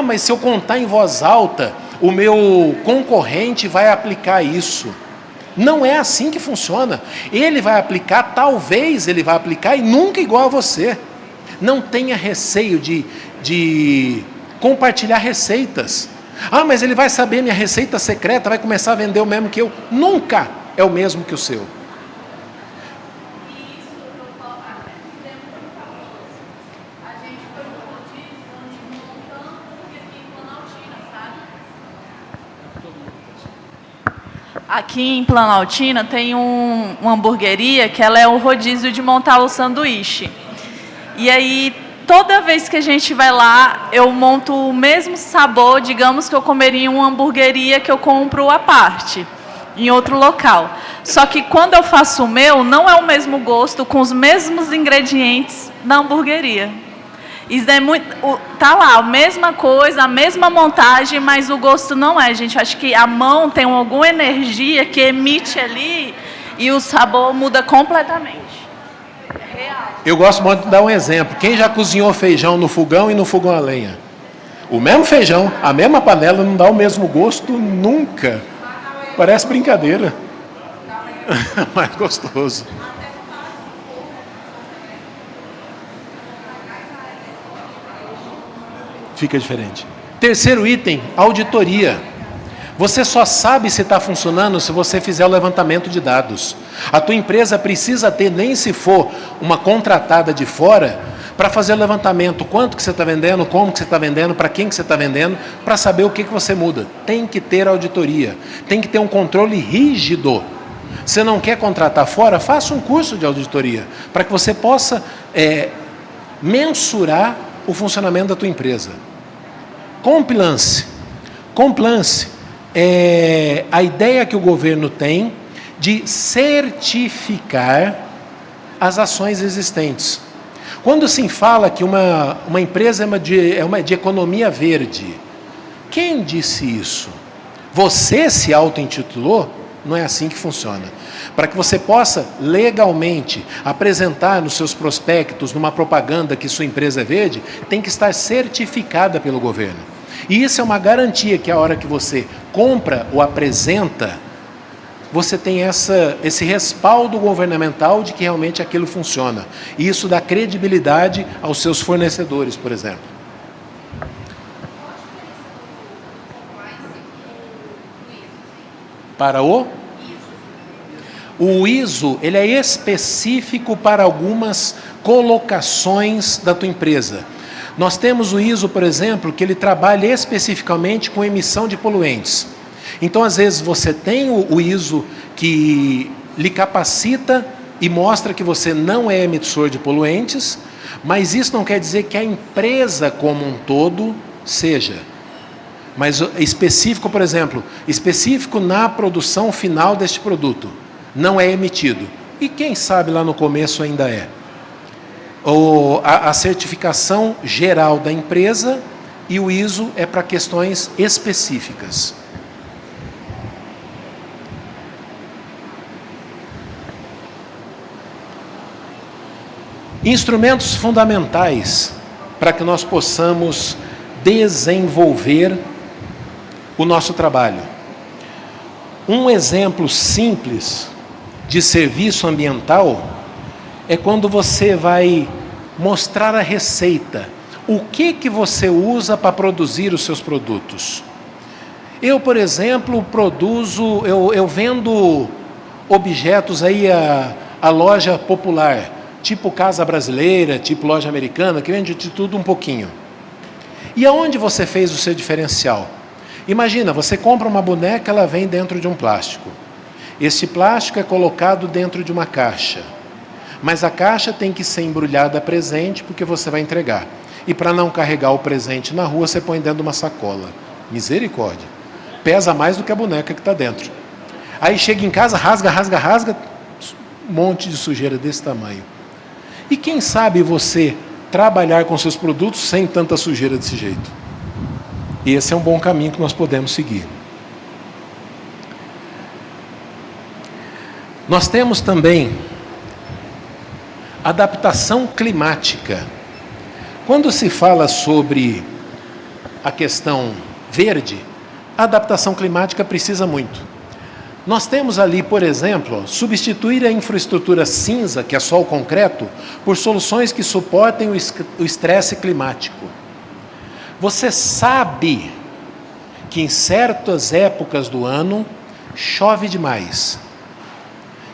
Mas se eu contar em voz alta, o meu concorrente vai aplicar isso. Não é assim que funciona. Ele vai aplicar, talvez ele vai aplicar e nunca igual a você. Não tenha receio de compartilhar receitas. Mas ele vai saber minha receita secreta, vai começar a vender o mesmo que eu. Nunca é o mesmo que o seu. Aqui em Planaltina tem uma hamburgueria que ela é o rodízio de montar o sanduíche. E aí, toda vez que a gente vai lá, eu monto o mesmo sabor, digamos que eu comeria em uma hamburgueria que eu compro à parte, em outro local. Só que quando eu faço o meu, não é o mesmo gosto, com os mesmos ingredientes da hamburgueria. Isso é muito, tá lá, a mesma coisa, a mesma montagem, mas o gosto não é, gente. Acho que a mão tem alguma energia que emite ali e o sabor muda completamente. É real. Eu gosto muito de dar um exemplo. Quem já cozinhou feijão no fogão e no fogão a lenha? O mesmo feijão, a mesma panela não dá o mesmo gosto nunca. Parece brincadeira. Mais gostoso. Fica diferente. Terceiro item, auditoria. Você só sabe se está funcionando se você fizer o levantamento de dados. A tua empresa precisa ter, nem se for uma contratada de fora, para fazer o levantamento. Quanto que você está vendendo, como que você está vendendo, para quem que você está vendendo, para saber o que você muda. Tem que ter auditoria. Tem que ter um controle rígido. Você não quer contratar fora? Faça um curso de auditoria, para que você possa mensurar o funcionamento da tua empresa. Compliance. Compliance é a ideia que o governo tem de certificar as ações existentes. Quando se fala que uma empresa é uma de economia verde, quem disse isso? Você se auto-intitulou? Não é assim que funciona. Para que você possa legalmente apresentar nos seus prospectos, numa propaganda que sua empresa é verde, tem que estar certificada pelo governo. E isso é uma garantia que a hora que você compra ou apresenta, você tem esse respaldo governamental de que realmente aquilo funciona. E isso dá credibilidade aos seus fornecedores, por exemplo. Para o ISO, ele é específico para algumas colocações da tua empresa. Nós temos o ISO, por exemplo, que ele trabalha especificamente com emissão de poluentes. Então, às vezes, você tem o ISO que lhe capacita e mostra que você não é emissor de poluentes, mas isso não quer dizer que a empresa como um todo seja. Mas específico, por exemplo, específico na produção final deste produto, não é emitido. E quem sabe lá no começo ainda é. A certificação geral da empresa e o ISO é para questões específicas. Instrumentos fundamentais para que nós possamos desenvolver o nosso trabalho. Um exemplo simples de serviço ambiental é quando você vai mostrar a receita. O que você usa para produzir os seus produtos? Eu, por exemplo, eu vendo objetos aí a loja popular. tipo Casa Brasileira, tipo Loja Americana, que vende de tudo um pouquinho. E aonde você fez o seu diferencial? Imagina, você compra uma boneca, ela vem dentro de um plástico. Esse plástico é colocado dentro de uma caixa. Mas a caixa tem que ser embrulhada a presente, porque você vai entregar. E para não carregar o presente na rua, você põe dentro de uma sacola. Misericórdia. Pesa mais do que a boneca que está dentro. Aí chega em casa, rasga, um monte de sujeira desse tamanho. E quem sabe você trabalhar com seus produtos sem tanta sujeira desse jeito? Esse é um bom caminho que nós podemos seguir. Nós temos também adaptação climática. Quando se fala sobre a questão verde, a adaptação climática precisa muito. Nós temos ali, por exemplo, substituir a infraestrutura cinza, que é só o concreto, por soluções que suportem o estresse climático. Você sabe que em certas épocas do ano chove demais.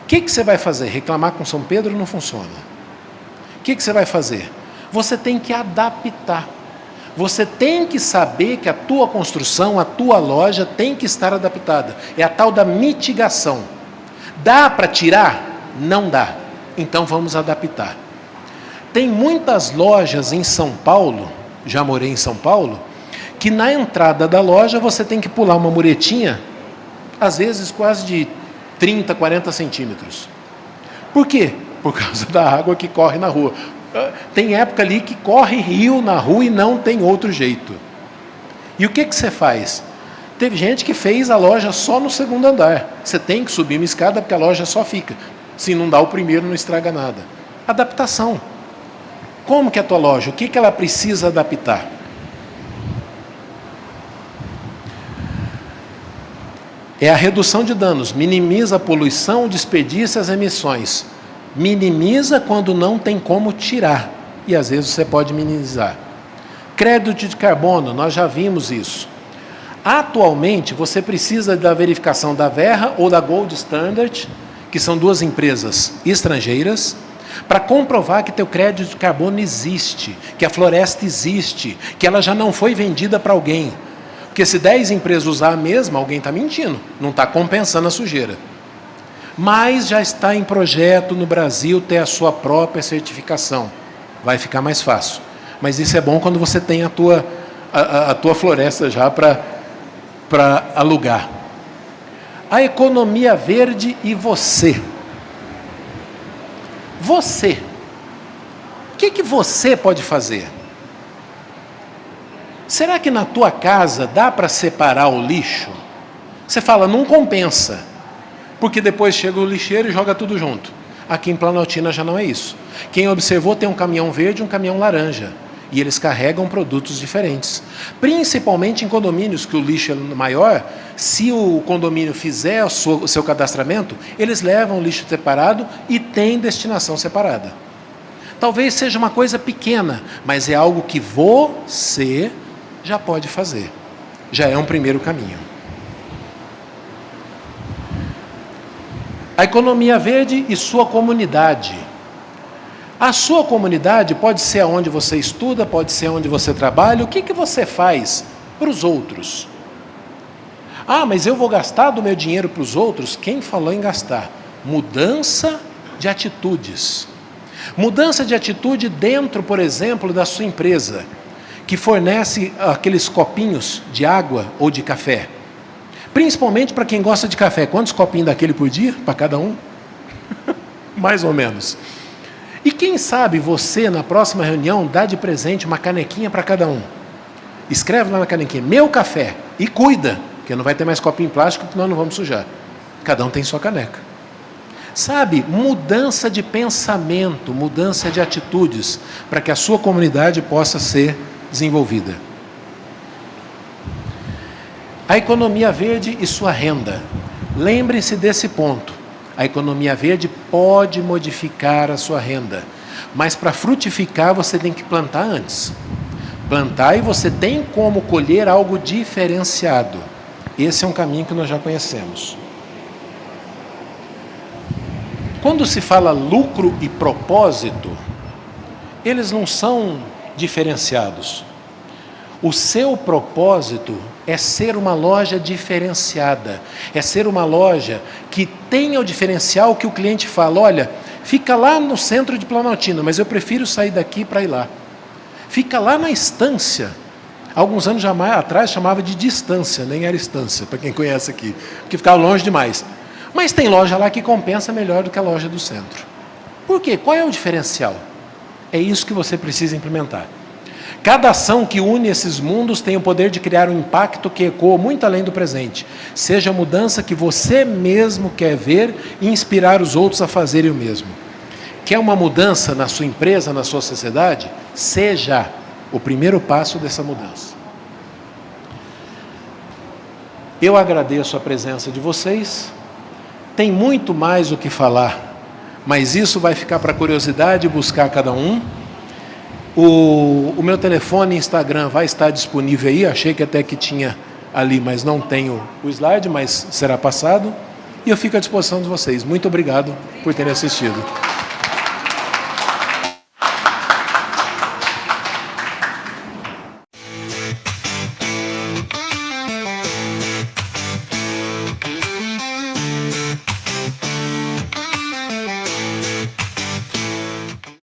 O que você vai fazer? Reclamar com São Pedro não funciona. O que você vai fazer? Você tem que adaptar. Você tem que saber que a tua construção, a tua loja tem que estar adaptada. É a tal da mitigação. Dá para tirar? Não dá. Então vamos adaptar. Tem muitas lojas em São Paulo, já morei em São Paulo, que na entrada da loja você tem que pular uma muretinha, às vezes quase de 30, 40 centímetros. Por quê? Por causa da água que corre na rua. Tem época ali que corre rio na rua e não tem outro jeito. E o que você faz? Teve gente que fez a loja só no segundo andar. Você tem que subir uma escada porque a loja só fica. Se não dá o primeiro, não estraga nada. Adaptação. Como que é a tua loja? O que ela precisa adaptar? É a redução de danos. Minimiza a poluição, o desperdício e as emissões. Minimiza quando não tem como tirar. E às vezes você pode minimizar. Crédito de carbono, nós já vimos isso. Atualmente, você precisa da verificação da Verra ou da Gold Standard, que são duas empresas estrangeiras, para comprovar que teu crédito de carbono existe, que a floresta existe, que ela já não foi vendida para alguém. Porque se 10 empresas usar a mesma, alguém está mentindo, não está compensando a sujeira. Mas já está em projeto no Brasil ter a sua própria certificação. Vai ficar mais fácil. Mas isso é bom quando você tem a tua floresta já para alugar. A economia verde e você. Você. O que você pode fazer? Será que na tua casa dá para separar o lixo? Você fala, não compensa. Porque depois chega o lixeiro e joga tudo junto. Aqui em Planaltina já não é isso. Quem observou tem um caminhão verde e um caminhão laranja. E eles carregam produtos diferentes. Principalmente em condomínios, que o lixo é maior, se o condomínio fizer o seu cadastramento, eles levam o lixo separado e tem destinação separada. Talvez seja uma coisa pequena, mas é algo que você já pode fazer. Já é um primeiro caminho. A economia verde e sua comunidade. A sua comunidade pode ser onde você estuda, pode ser onde você trabalha. O que você faz para os outros? Ah, mas eu vou gastar do meu dinheiro para os outros? Quem falou em gastar? Mudança de atitudes. Mudança de atitude dentro, por exemplo, da sua empresa, que fornece aqueles copinhos de água ou de café. Principalmente para quem gosta de café. Quantos copinhos daquele por dia? Para cada um? Mais ou menos. E quem sabe você, na próxima reunião, dá de presente uma canequinha para cada um. Escreve lá na canequinha, meu café. E cuida, porque não vai ter mais copinho em plástico, porque nós não vamos sujar. Cada um tem sua caneca. Sabe, mudança de pensamento, mudança de atitudes, para que a sua comunidade possa ser desenvolvida. A economia verde e sua renda. Lembre-se desse ponto. A economia verde pode modificar a sua renda, mas para frutificar você tem que plantar antes. Plantar e você tem como colher algo diferenciado. Esse é um caminho que nós já conhecemos. Quando se fala lucro e propósito, eles não são diferenciados. O seu propósito é ser uma loja diferenciada, é ser uma loja que tenha o diferencial que o cliente fala, olha, fica lá no centro de Planaltina, mas eu prefiro sair daqui para ir lá. Fica lá na Estância. Alguns anos atrás chamava de distância, nem era estância, para quem conhece aqui, porque ficava longe demais. Mas tem loja lá que compensa melhor do que a loja do centro. Por quê? Qual é o diferencial? É isso que você precisa implementar. Cada ação que une esses mundos tem o poder de criar um impacto que ecoa muito além do presente. Seja a mudança que você mesmo quer ver e inspirar os outros a fazerem o mesmo. Quer uma mudança na sua empresa, na sua sociedade? Seja o primeiro passo dessa mudança. Eu agradeço a presença de vocês. Tem muito mais o que falar, mas isso vai ficar para curiosidade buscar cada um. O meu telefone e Instagram vai estar disponível aí. Achei que até que tinha ali, mas não tenho o slide, mas será passado. E eu fico à disposição de vocês. Muito obrigado por terem assistido.